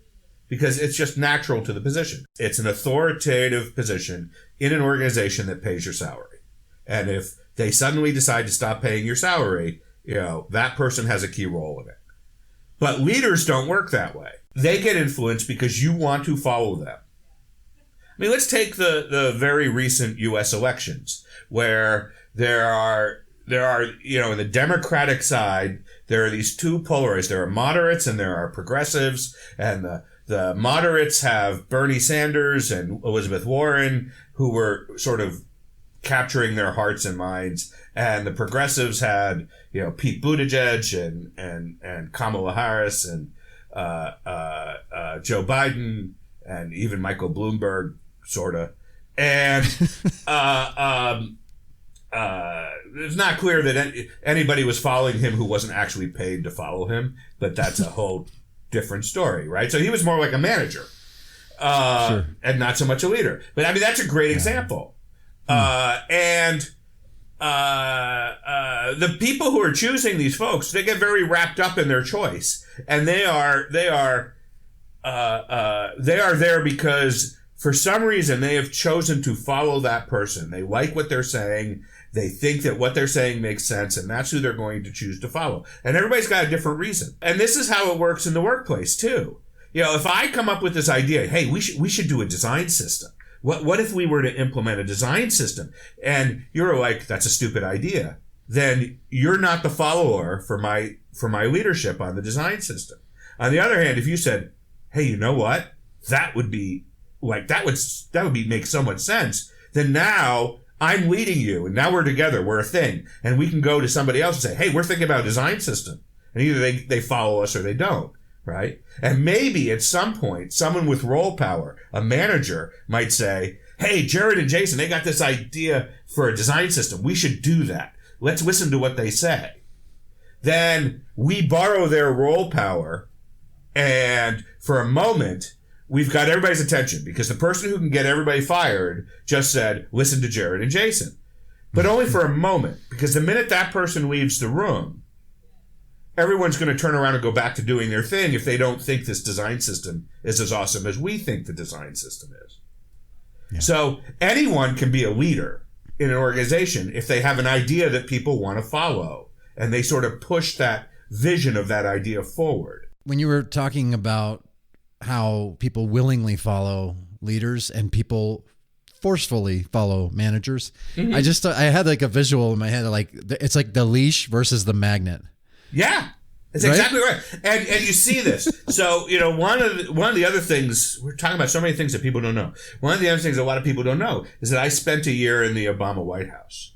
Because it's just natural to the position. It's an authoritative position in an organization that pays your salary. And if they suddenly decide to stop paying your salary, that person has a key role in it. But leaders don't work that way. They get influenced because you want to follow them. I mean, let's take the very recent U.S. elections, where there are in the Democratic side, there are these two polarized. There are moderates and there are progressives, and the moderates have Bernie Sanders and Elizabeth Warren, who were sort of capturing their hearts and minds, and the progressives had Pete Buttigieg and Kamala Harris and Joe Biden and even Michael Bloomberg, sort of. And it's not clear that anybody was following him who wasn't actually paid to follow him, but that's a whole different story, right? So he was more like a manager and not so much a leader. But I mean, that's a great example. And the people who are choosing these folks, they get very wrapped up in their choice, and they are there because for some reason they have chosen to follow that person. They like what they're saying. They think that what they're saying makes sense, and that's who they're going to choose to follow. And everybody's got a different reason. And this is how it works in the workplace too. If I come up with this idea, hey, we should do a design system. What if we were to implement a design system? And you're like, that's a stupid idea. Then you're not the follower for my leadership on the design system. On the other hand, if you said, hey, you know what? That would be like, that would make so much sense. Then now I'm leading you, and now we're together, we're a thing. And we can go to somebody else and say, hey, we're thinking about a design system. And either they follow us or they don't. Right? And maybe at some point, someone with role power, a manager, might say, hey, Jared and Jason, they got this idea for a design system. We should do that. Let's listen to what they say. Then we borrow their role power, and for a moment, we've got everybody's attention because the person who can get everybody fired just said, listen to Jared and Jason. But only for a moment, because the minute that person leaves the room, everyone's going to turn around and go back to doing their thing if they don't think this design system is as awesome as we think the design system is. Yeah. So anyone can be a leader in an organization if they have an idea that people want to follow, and they sort of push that vision of that idea forward. When you were talking about how people willingly follow leaders and people forcefully follow managers, I had like a visual in my head, like it's like the leash versus the magnet. Yeah, that's exactly right. And you see this. So, one of the other things, we're talking about so many things that people don't know. One of the other things a lot of people don't know is that I spent a year in the Obama White House.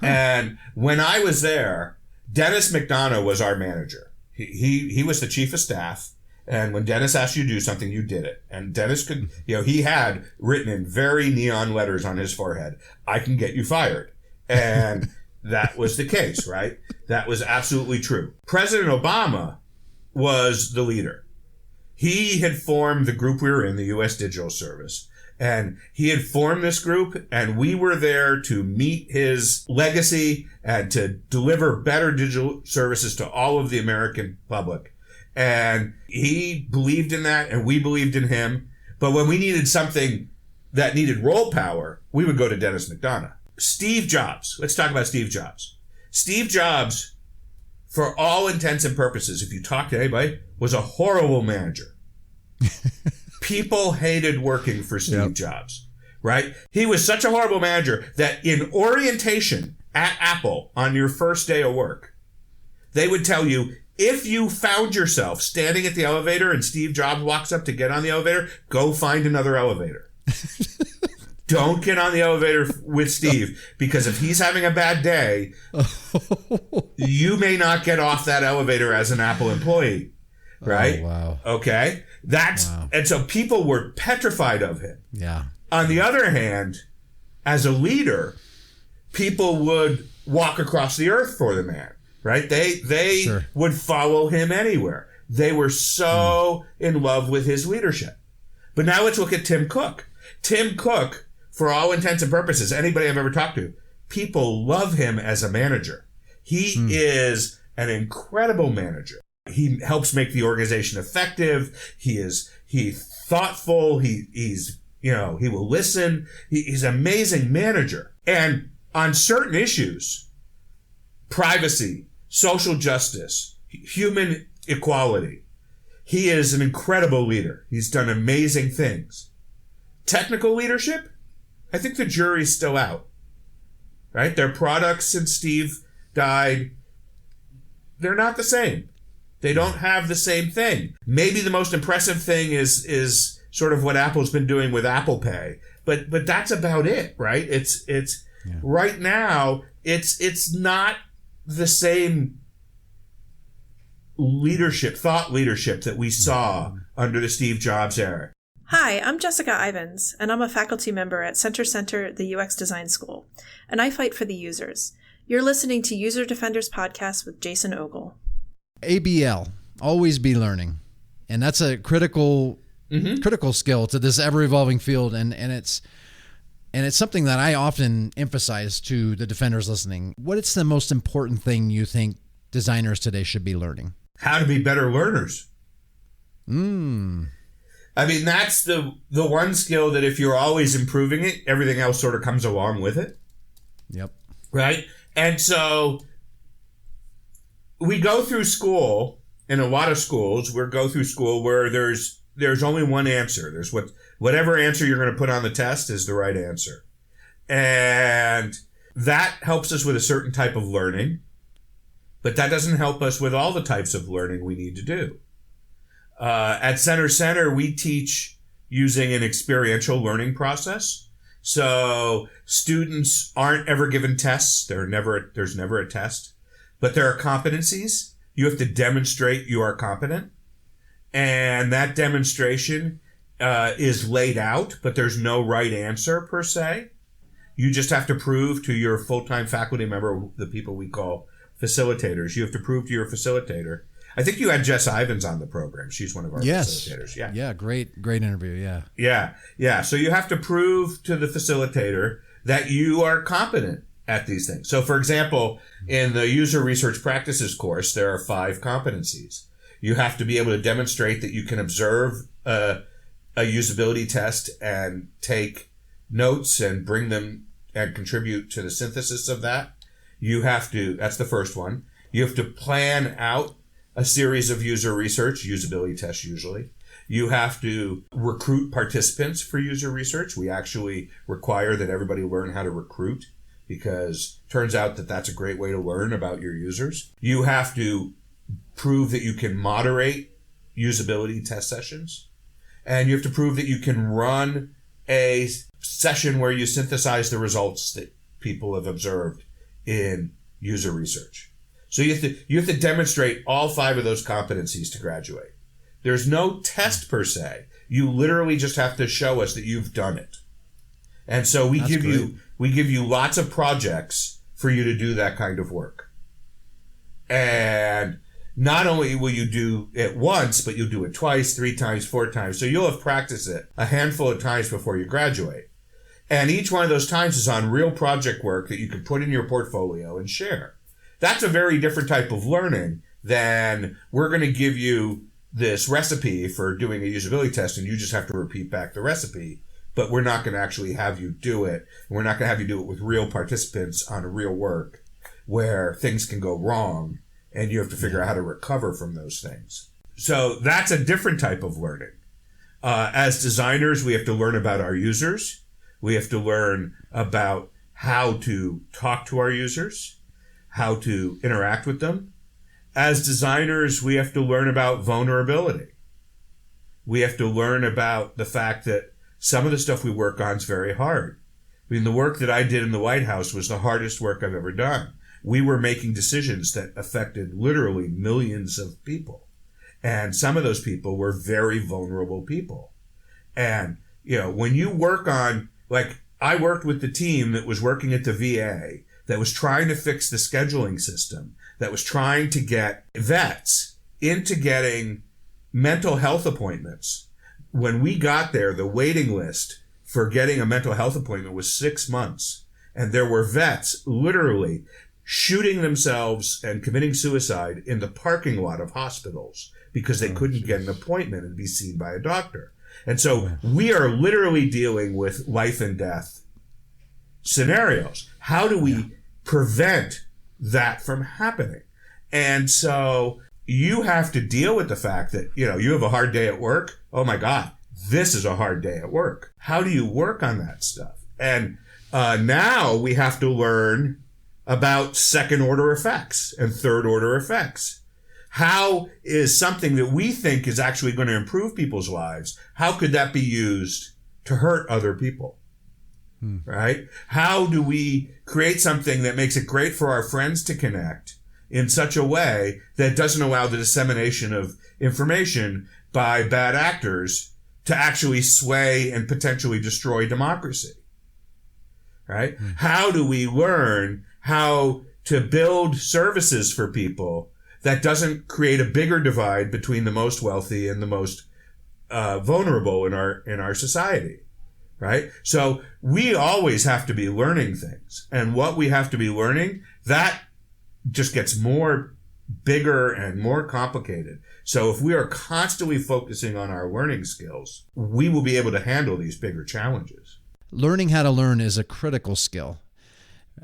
And when I was there, Dennis McDonough was our manager. He was the chief of staff. And when Dennis asked you to do something, you did it. And Dennis could, he had written in very neon letters on his forehead, I can get you fired. And that was the case, right? That was absolutely true. President Obama was the leader. He had formed the group we were in, the U.S. Digital Service, and he had formed this group, and we were there to meet his legacy and to deliver better digital services to all of the American public. And he believed in that, and we believed in him. But when we needed something that needed role power, we would go to Dennis McDonough. Steve Jobs. Let's talk about Steve Jobs. Steve Jobs, for all intents and purposes, if you talk to anybody, was a horrible manager. People hated working for Steve Jobs, right? He was such a horrible manager that in orientation at Apple on your first day of work, they would tell you, if you found yourself standing at the elevator and Steve Jobs walks up to get on the elevator, go find another elevator. Don't get on the elevator with Steve, because if he's having a bad day, you may not get off that elevator as an Apple employee, right? Oh, wow. Okay? And so people were petrified of him. Yeah. On the other hand, as a leader, people would walk across the earth for the man, right? They Sure. would follow him anywhere. They were so in love with his leadership. But now let's look at Tim Cook. Tim Cook, for all intents and purposes, anybody I've ever talked to, people love him as a manager. He is an incredible manager. He helps make the organization effective. He's thoughtful. He will listen. He's an amazing manager. And on certain issues, privacy, social justice, human equality, he is an incredible leader. He's done amazing things. Technical leadership, I think the jury's still out, right? Their products since Steve died, they're not the same. They don't have the same thing. Maybe the most impressive thing is sort of what Apple's been doing with Apple Pay, but that's about it, right? It's right now it's not the same thought leadership that we saw under the Steve Jobs era. Hi, I'm Jessica Ivins, and I'm a faculty member at Center, the UX Design School, and I fight for the users. You're listening to User Defenders Podcast with Jason Ogle. ABL, always be learning. And that's a critical skill to this ever-evolving field, and it's something that I often emphasize to the defenders listening. What is the most important thing you think designers today should be learning? How to be better learners. I mean, that's the one skill that if you're always improving it, everything else sort of comes along with it. Yep. Right? And so we go through school, in a lot of schools, we go through school where there's only one answer. There's whatever answer you're going to put on the test is the right answer. And that helps us with a certain type of learning, but that doesn't help us with all the types of learning we need to do. At Center, we teach using an experiential learning process. So students aren't ever given tests. There's never a test, but there are competencies. You have to demonstrate you are competent. And that demonstration is laid out, but there's no right answer per se. You just have to prove to your full-time faculty member, the people we call facilitators, you have to prove to your facilitator. I think you had Jess Ivins on the program. She's one of our facilitators. Yeah. Yeah. Great interview. Yeah. Yeah. So you have to prove to the facilitator that you are competent at these things. So for example, in the user research practices course, there are 5 competencies. You have to be able to demonstrate that you can observe a usability test and take notes and bring them and contribute to the synthesis of that. That's the first one. You have to plan out a series of user research, usability tests usually. You have to recruit participants for user research. We actually require that everybody learn how to recruit, because it turns out that that's a great way to learn about your users. You have to prove that you can moderate usability test sessions. And you have to prove that you can run a session where you synthesize the results that people have observed in user research. So you have to demonstrate all 5 of those competencies to graduate. There's no test per se. You literally just have to show us that you've done it. And so we give you lots of projects for you to do that kind of work. And not only will you do it once, but you'll do it twice, 3 times, 4 times. So you'll have practiced it a handful of times before you graduate. And each one of those times is on real project work that you can put in your portfolio and share. That's a very different type of learning than we're going to give you this recipe for doing a usability test and you just have to repeat back the recipe, but we're not going to actually have you do it. We're not going to have you do it with real participants on real work where things can go wrong and you have to figure out how to recover from those things. So that's a different type of learning. As designers, we have to learn about our users. We have to learn about how to talk to our users, how to interact with them. As designers, we have to learn about vulnerability. We have to learn about the fact that some of the stuff we work on is very hard. I mean, the work that I did in the White House was the hardest work I've ever done. We were making decisions that affected literally millions of people. And some of those people were very vulnerable people. And, when you work on, like, I worked with the team that was working at the VA that was trying to fix the scheduling system, that was trying to get vets into getting mental health appointments. When we got there, the waiting list for getting a mental health appointment was 6 months. And there were vets literally shooting themselves and committing suicide in the parking lot of hospitals because they couldn't get an appointment and be seen by a doctor. And so we are literally dealing with life and death scenarios. How do we prevent that from happening? And so you have to deal with the fact that, you have a hard day at work. Oh my God, this is a hard day at work. How do you work on that stuff? And now we have to learn about second order effects and third order effects. How is something that we think is actually going to improve people's lives, how could that be used to hurt other people? Right? How do we create something that makes it great for our friends to connect in such a way that doesn't allow the dissemination of information by bad actors to actually sway and potentially destroy democracy? Right? How do we learn how to build services for people that doesn't create a bigger divide between the most wealthy and the most vulnerable in our society? Right? So we always have to be learning things. And what we have to be learning, that just gets more bigger and more complicated. So if we are constantly focusing on our learning skills, we will be able to handle these bigger challenges. Learning how to learn is a critical skill.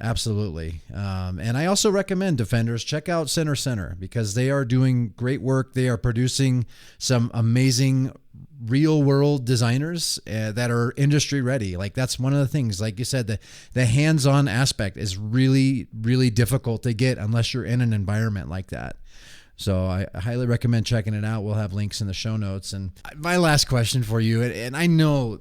Absolutely. And I also recommend Defenders, check out Center because they are doing great work. They are producing some amazing real world designers that are industry ready. Like that's one of the things, like you said, the hands-on aspect is really, really difficult to get unless you're in an environment like that. So I highly recommend checking it out. We'll have links in the show notes. And my last question for you, and I know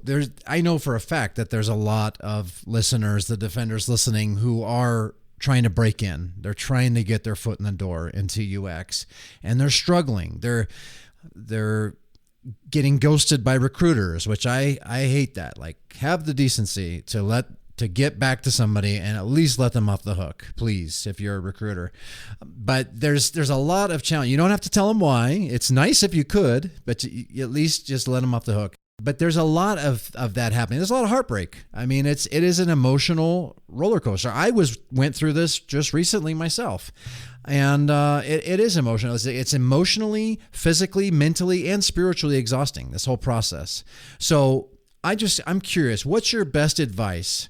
for a fact that there's a lot of listeners, the Defenders listening, who are trying to break in. They're trying to get their foot in the door into UX, and they're struggling. They're getting ghosted by recruiters, which I hate that. Like, have the decency to get back to somebody and at least let them off the hook, please, if you're a recruiter. But there's a lot of challenge. You don't have to tell them why. It's nice if you could, but at least just let them off the hook. But there's a lot of that happening. There's a lot of heartbreak. I mean, it is an emotional roller coaster. I went through this just recently myself. And it is emotional. It's emotionally, physically, mentally, and spiritually exhausting, this whole process. So I'm curious, what's your best advice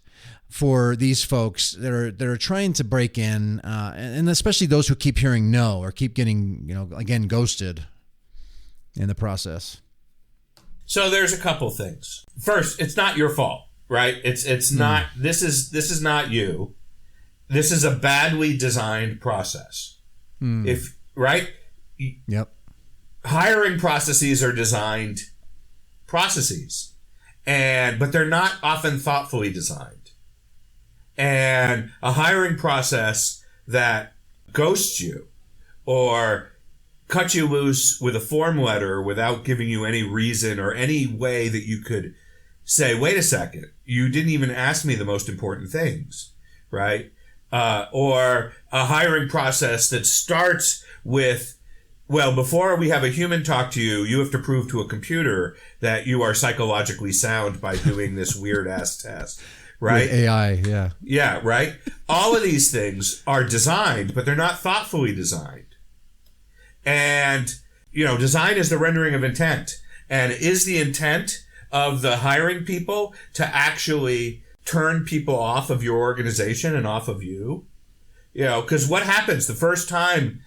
for these folks that are trying to break in, and especially those who keep hearing no or keep getting, again, ghosted in the process? So there's a couple things. First, it's not your fault, right? It's not. This is not you. This is a badly designed process. Right? Yep. Hiring processes are designed processes, but they're not often thoughtfully designed. And a hiring process that ghosts you or cuts you loose with a form letter without giving you any reason or any way that you could say, wait a second, you didn't even ask me the most important things, right? Or a hiring process that starts with, well, before we have a human talk to you, you have to prove to a computer that you are psychologically sound by doing this weird ass test. Right? With AI, yeah. Yeah, right? All of these things are designed, but they're not thoughtfully designed. And, design is the rendering of intent. And is the intent of the hiring people to actually turn people off of your organization and off of you? Because what happens the first time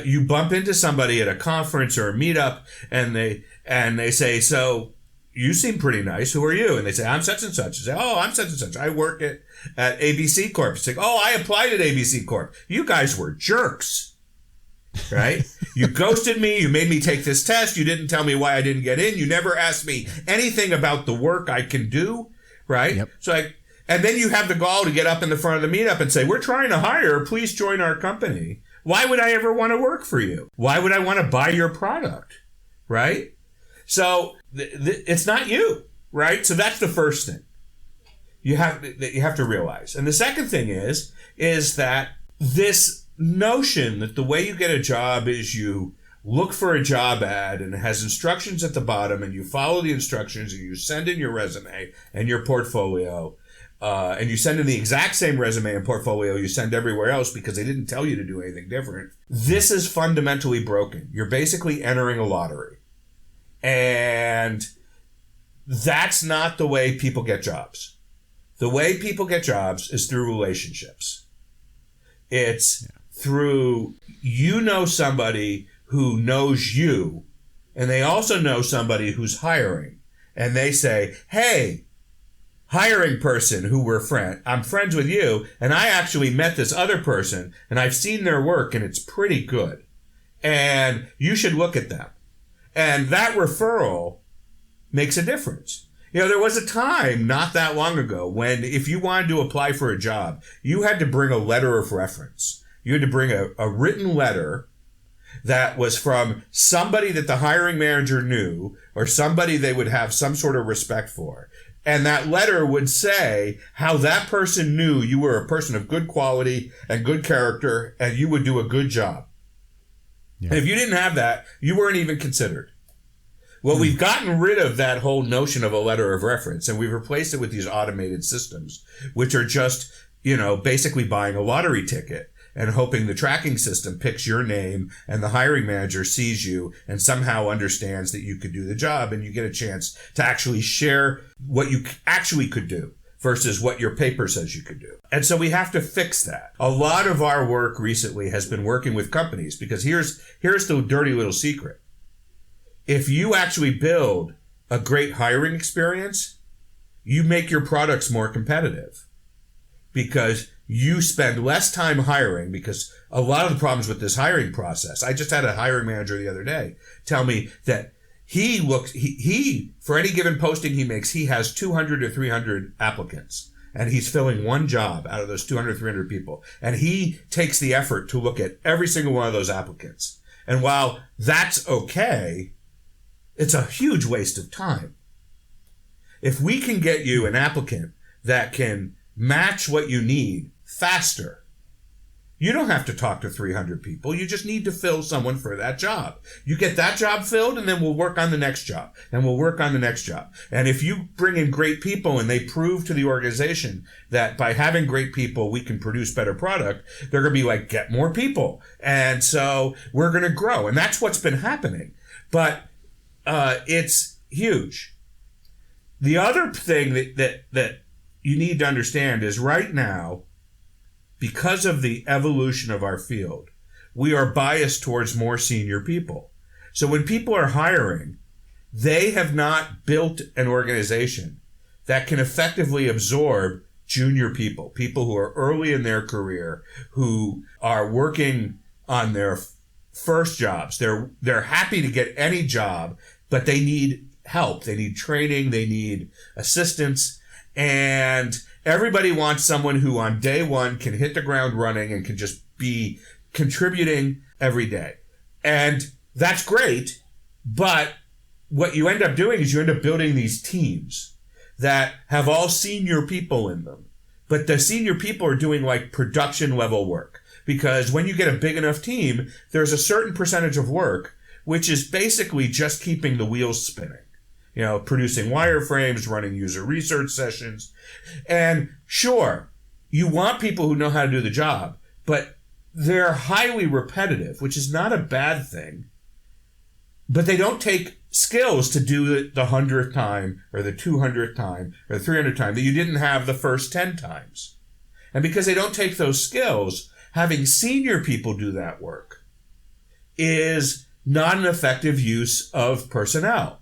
you bump into somebody at a conference or a meetup and they say, so you seem pretty nice. Who are you? And they say, I'm such and such. You say, oh, I'm such and such. I work at ABC Corp. It's like, oh, I applied at ABC Corp. You guys were jerks. right? You ghosted me. You made me take this test. You didn't tell me why I didn't get in. You never asked me anything about the work I can do, right? Yep. And then you have the gall to get up in the front of the meetup and say, we're trying to hire. Please join our company. Why would I ever want to work for you? Why would I want to buy your product, right? So it's not you, right? So that's the first thing you have to realize. And the second thing is that this notion that the way you get a job is you look for a job ad and it has instructions at the bottom and you follow the instructions and you send in your resume and your portfolio, and you send in the exact same resume and portfolio you send everywhere else because they didn't tell you to do anything different. This is fundamentally broken. You're basically entering a lottery. And that's not the way people get jobs. The way people get jobs is through relationships. It's through, somebody who knows you, and they also know somebody who's hiring. And they say, hey, hiring person who I'm friends with you, and I actually met this other person, and I've seen their work, and it's pretty good. And you should look at them. And that referral makes a difference. There was a time not that long ago when if you wanted to apply for a job, you had to bring a letter of reference. You had to bring a written letter that was from somebody that the hiring manager knew or somebody they would have some sort of respect for. And that letter would say how that person knew you were a person of good quality and good character and you would do a good job. Yeah. And if you didn't have that, you weren't even considered. Well, we've gotten rid of that whole notion of a letter of reference, and we've replaced it with these automated systems, which are just, basically buying a lottery ticket and hoping the tracking system picks your name and the hiring manager sees you and somehow understands that you could do the job and you get a chance to actually share what you actually could do versus what your paper says you could do. And so we have to fix that. A lot of our work recently has been working with companies because here's the dirty little secret. If you actually build a great hiring experience, you make your products more competitive because you spend less time hiring, because a lot of the problems with this hiring process, I just had a hiring manager the other day tell me that he for any given posting he makes, he has 200 or 300 applicants and he's filling one job out of those 200, 300 people. And he takes the effort to look at every single one of those applicants. And while that's okay, it's a huge waste of time. If we can get you an applicant that can match what you need faster, you don't have to talk to 300 people. You just need to fill someone for that job. You get that job filled, and then we'll work on the next job, and we'll work on the next job. And if you bring in great people and they prove to the organization that by having great people, we can produce better product, they're going to be like, get more people. And so we're going to grow. And that's what's been happening. But it's huge. The other thing that you need to understand is right now, because of the evolution of our field, we are biased towards more senior people. So when people are hiring, they have not built an organization that can effectively absorb junior people who are early in their career, who are working on their first jobs. They're happy to get any job, but they need help. They need training. They need assistance. And everybody wants someone who on day one can hit the ground running and can just be contributing every day. And that's great. But what you end up doing is you end up building these teams that have all senior people in them. But the senior people are doing like production level work. Because when you get a big enough team, there's a certain percentage of work which is basically just keeping the wheels spinning. Producing wireframes, running user research sessions. And sure, you want people who know how to do the job, but they're highly repetitive, which is not a bad thing. But they don't take skills to do it the 100th time or the 200th time or the 300th time that you didn't have the first 10 times. And because they don't take those skills, having senior people do that work is not an effective use of personnel.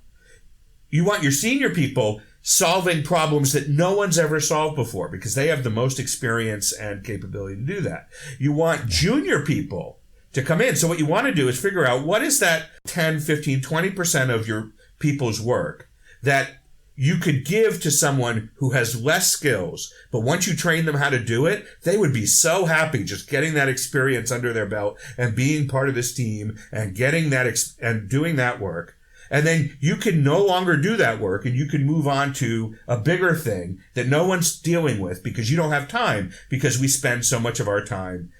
You want your senior people solving problems that no one's ever solved before because they have the most experience and capability to do that. You want junior people to come in. So what you want to do is figure out what is that 10, 15, 20% of your people's work that you could give to someone who has less skills, but once you train them how to do it, they would be so happy just getting that experience under their belt and being part of this team and getting that and doing that work. And then you can no longer do that work and you can move on to a bigger thing that no one's dealing with because you don't have time, because we spend so much of our time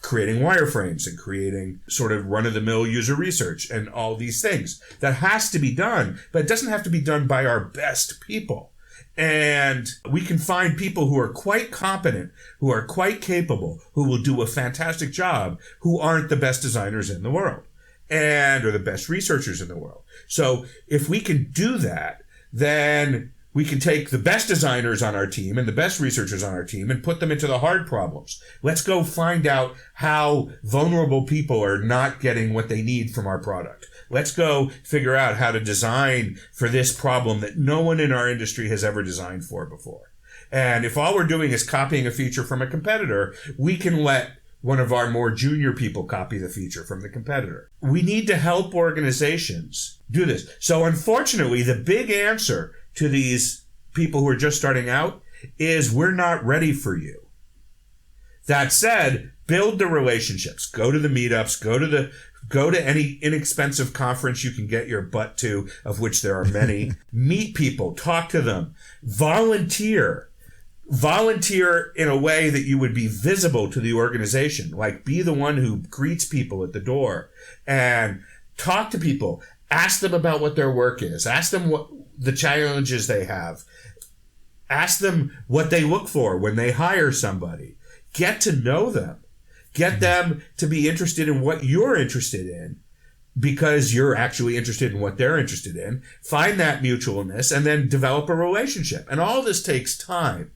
creating wireframes and creating sort of run-of-the-mill user research and all these things. That has to be done, but it doesn't have to be done by our best people. And we can find people who are quite competent, who are quite capable, who will do a fantastic job, who aren't the best designers in the world and or the best researchers in the world. So if we can do that, then we can take the best designers on our team and the best researchers on our team and put them into the hard problems. Let's go find out how vulnerable people are not getting what they need from our product. Let's go figure out how to design for this problem that no one in our industry has ever designed for before. And if all we're doing is copying a feature from a competitor, we can let one of our more junior people copy the feature from the competitor. We need to help organizations do this. So unfortunately, the big answer to these people who are just starting out is we're not ready for you. That said, build the relationships. Go to the meetups. Go to any inexpensive conference you can get your butt to, of which there are many. Meet people. Talk to them. Volunteer. Volunteer in a way that you would be visible to the organization. Like, be the one who greets people at the door and talk to people. Ask them about what their work is. Ask them what the challenges they have. Ask them what they look for when they hire somebody. Get to know them. Get them to be interested in what you're interested in because you're actually interested in what they're interested in. Find that mutualness and then develop a relationship. And all this takes time.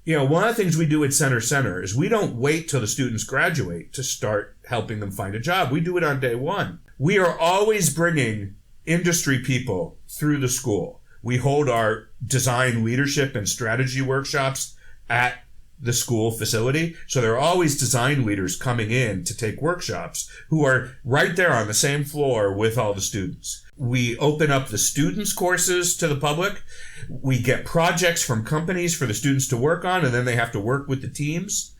You know, one of the things we do at Center is we don't wait till the students graduate to start helping them find a job. We do it on day one. We are always bringing industry people through the school. We hold our design leadership and strategy workshops at the school facility. So there are always design leaders coming in to take workshops who are right there on the same floor with all the students. We open up the students' courses to the public. We get projects from companies for the students to work on, and then they have to work with the teams.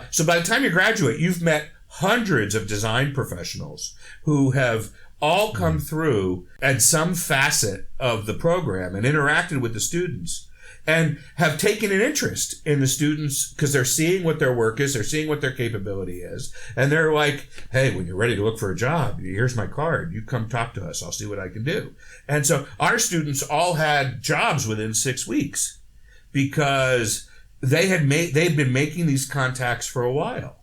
So by the time you graduate, you've met hundreds of design professionals who have all come through at some facet of the program and interacted with the students and have taken an interest in the students because they're seeing what their work is, they're seeing what their capability is, and they're like, hey, when you're ready to look for a job, here's my card. You come talk to us. I'll see what I can do. And so our students all had jobs within 6 weeks because they'd been making these contacts for a while.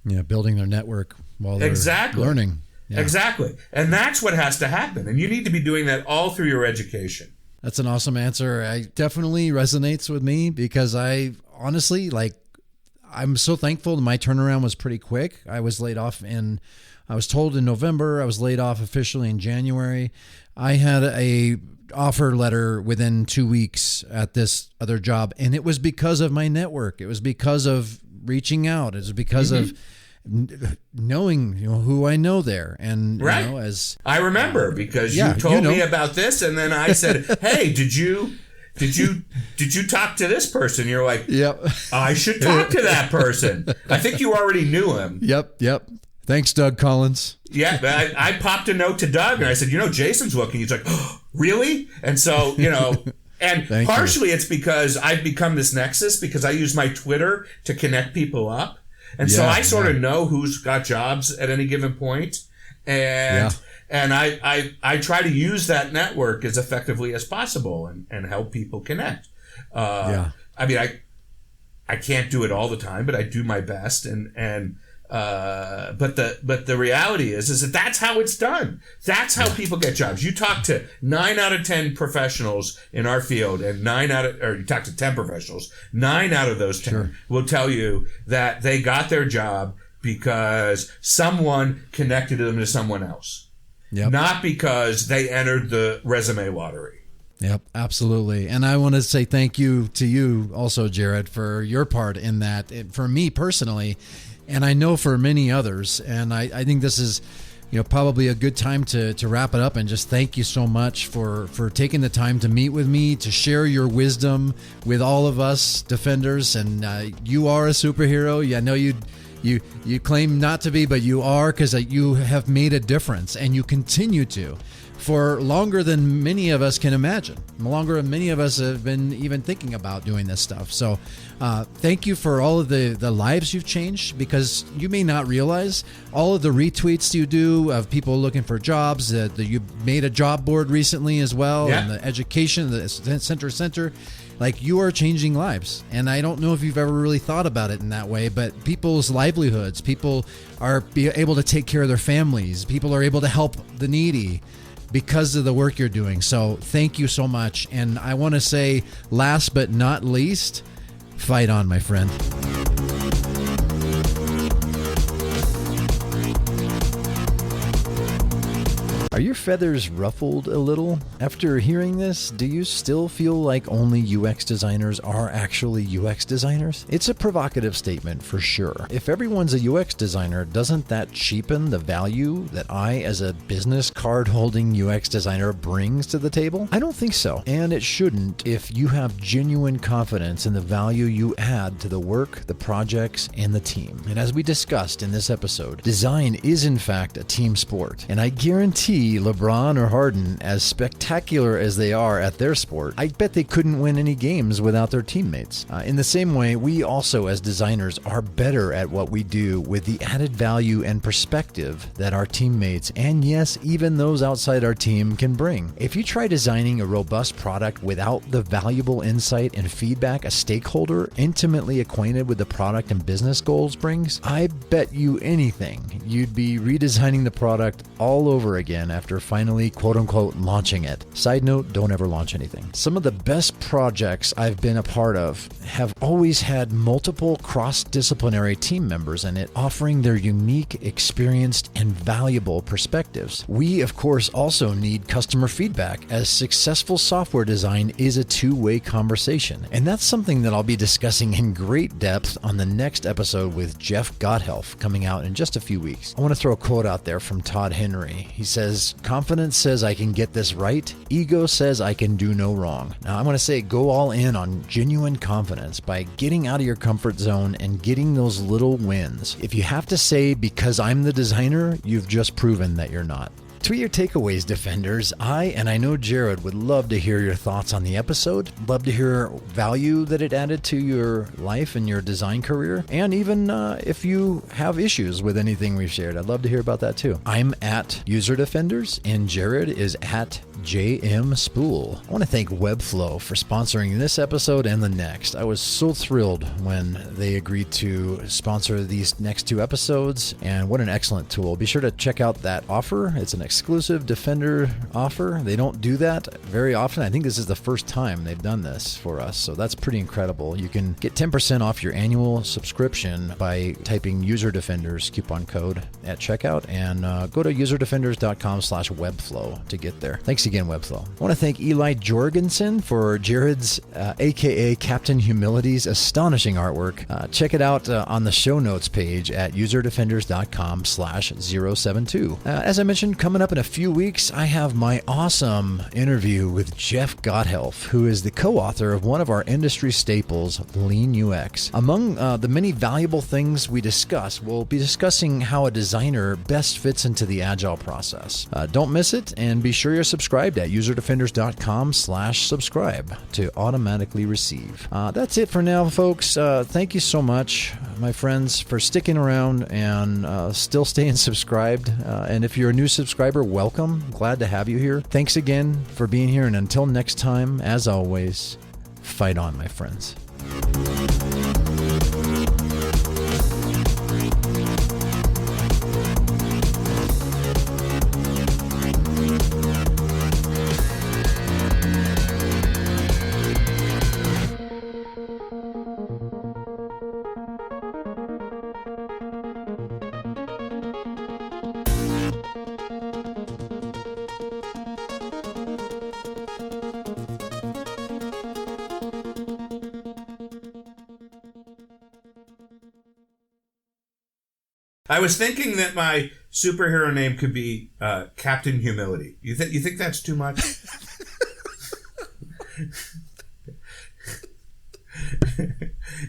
Yeah, building their network while they're learning. Yeah. Exactly. And that's what has to happen. And you need to be doing that all through your education. That's an awesome answer. It definitely resonates with me because I honestly, I'm so thankful my turnaround was pretty quick. I was laid off I was told in November, I was laid off officially in January. I had a offer letter within 2 weeks at this other job, and it was because of my network. It was because of reaching out. It was because of knowing who I know there, and right. As I remember because you told me about this, and then I said, "Hey, did you talk to this person?" You're like, "Yep, I should talk to that person." I think you already knew him. Yep. Thanks, Doug Collins. Yeah, I popped a note to Doug, and I said, Jason's looking. He's like, oh, really? And so and partially it's because I've become this nexus because I use my Twitter to connect people up. And so I sort of know who's got jobs at any given point. And I try to use that network as effectively as possible and help people connect. I mean, I can't do it all the time, but I do my best. But the reality is that that's how it's done. That's how people get jobs. You talk to 9 out of 10 professionals in our field, and you talk to 10 professionals, 9 out of those 10 will tell you that they got their job because someone connected them to someone else, not because they entered the resume lottery. Yep, absolutely. And I want to say thank you to you also, Jared, for your part in that. For me personally, And I know for many others, and I think this is probably a good time to wrap it up and just thank you so much for taking the time to meet with me, to share your wisdom with all of us defenders. And you are a superhero. Yeah, I know you claim not to be, but you are, because you have made a difference, and you continue to, for longer than many of us can imagine, longer than many of us have been even thinking about doing this stuff. So thank you for all of the lives you've changed, because you may not realize all of the retweets you do of people looking for jobs, that you made a job board recently as well, and the education, the center. Like, you are changing lives. And I don't know if you've ever really thought about it in that way, but people's livelihoods, people are able to take care of their families, people are able to help the needy because of the work you're doing. So thank you so much. And I want to say, last but not least, fight on, my friend. Are your feathers ruffled a little? After hearing this, do you still feel like only UX designers are actually UX designers? It's a provocative statement for sure. If everyone's a UX designer, doesn't that cheapen the value that I, as a business card-holding UX designer, brings to the table? I don't think so. And it shouldn't if you have genuine confidence in the value you add to the work, the projects, and the team. And as we discussed in this episode, design is in fact a team sport. And I guarantee LeBron or Harden, as spectacular as they are at their sport, I bet they couldn't win any games without their teammates. In the same way, we also as designers are better at what we do with the added value and perspective that our teammates, and yes, even those outside our team, can bring. If you try designing a robust product without the valuable insight and feedback a stakeholder intimately acquainted with the product and business goals brings, I bet you anything you'd be redesigning the product all over again after finally quote-unquote launching it. Side note, don't ever launch anything. Some of the best projects I've been a part of have always had multiple cross-disciplinary team members in it, offering their unique, experienced, and valuable perspectives. We, of course, also need customer feedback, as successful software design is a two-way conversation. And that's something that I'll be discussing in great depth on the next episode with Jeff Gotthelf, coming out in just a few weeks. I want to throw a quote out there from Todd Henry. He says, "Confidence says I can get this right. Ego says I can do no wrong." Now, I want to say go all in on genuine confidence by getting out of your comfort zone and getting those little wins. If you have to say, "because I'm the designer," you've just proven that you're not. Tweet your takeaways, Defenders. And I know Jared would love to hear your thoughts on the episode, love to hear value that it added to your life and your design career, and even if you have issues with anything we've shared, I'd love to hear about that too. I'm at User Defenders, and Jared is at JM Spool. I want to thank Webflow for sponsoring this episode and the next. I was so thrilled when they agreed to sponsor these next two episodes, and what an excellent tool. Be sure to check out that offer. It's an exclusive Defender offer. They don't do that very often. I think this is the first time they've done this for us, so that's pretty incredible. You can get 10% off your annual subscription by typing User Defenders coupon code at checkout, and go to userdefenders.com/webflow to get there. Thanks again, Webflow. I want to thank Eli Jorgensen for Jared's, aka Captain Humility's, astonishing artwork. Check it out on the show notes page at userdefenders.com/072. As I mentioned, coming up in a few weeks, I have my awesome interview with Jeff Gotthelf, who is the co-author of one of our industry staples, Lean UX. Among the many valuable things we discuss, we'll be discussing how a designer best fits into the agile process. Don't miss it, and be sure you're subscribed at userdefenders.com/subscribe to automatically receive. That's it for now, folks. Thank you so much, my friends, for sticking around and still staying subscribed. And if you're a new subscriber, welcome. Glad to have you here. Thanks again for being here, and until next time, as always, fight on, my friends. I was thinking that my superhero name could be Captain Humility. You think that's too much?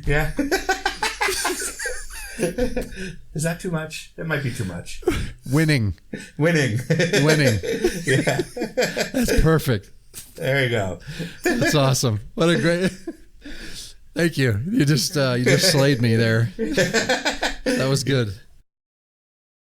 Yeah. Is that too much? It might be too much. Winning. Yeah. That's perfect. There you go. That's awesome. What a great... Thank you. You just slayed me there. That was good.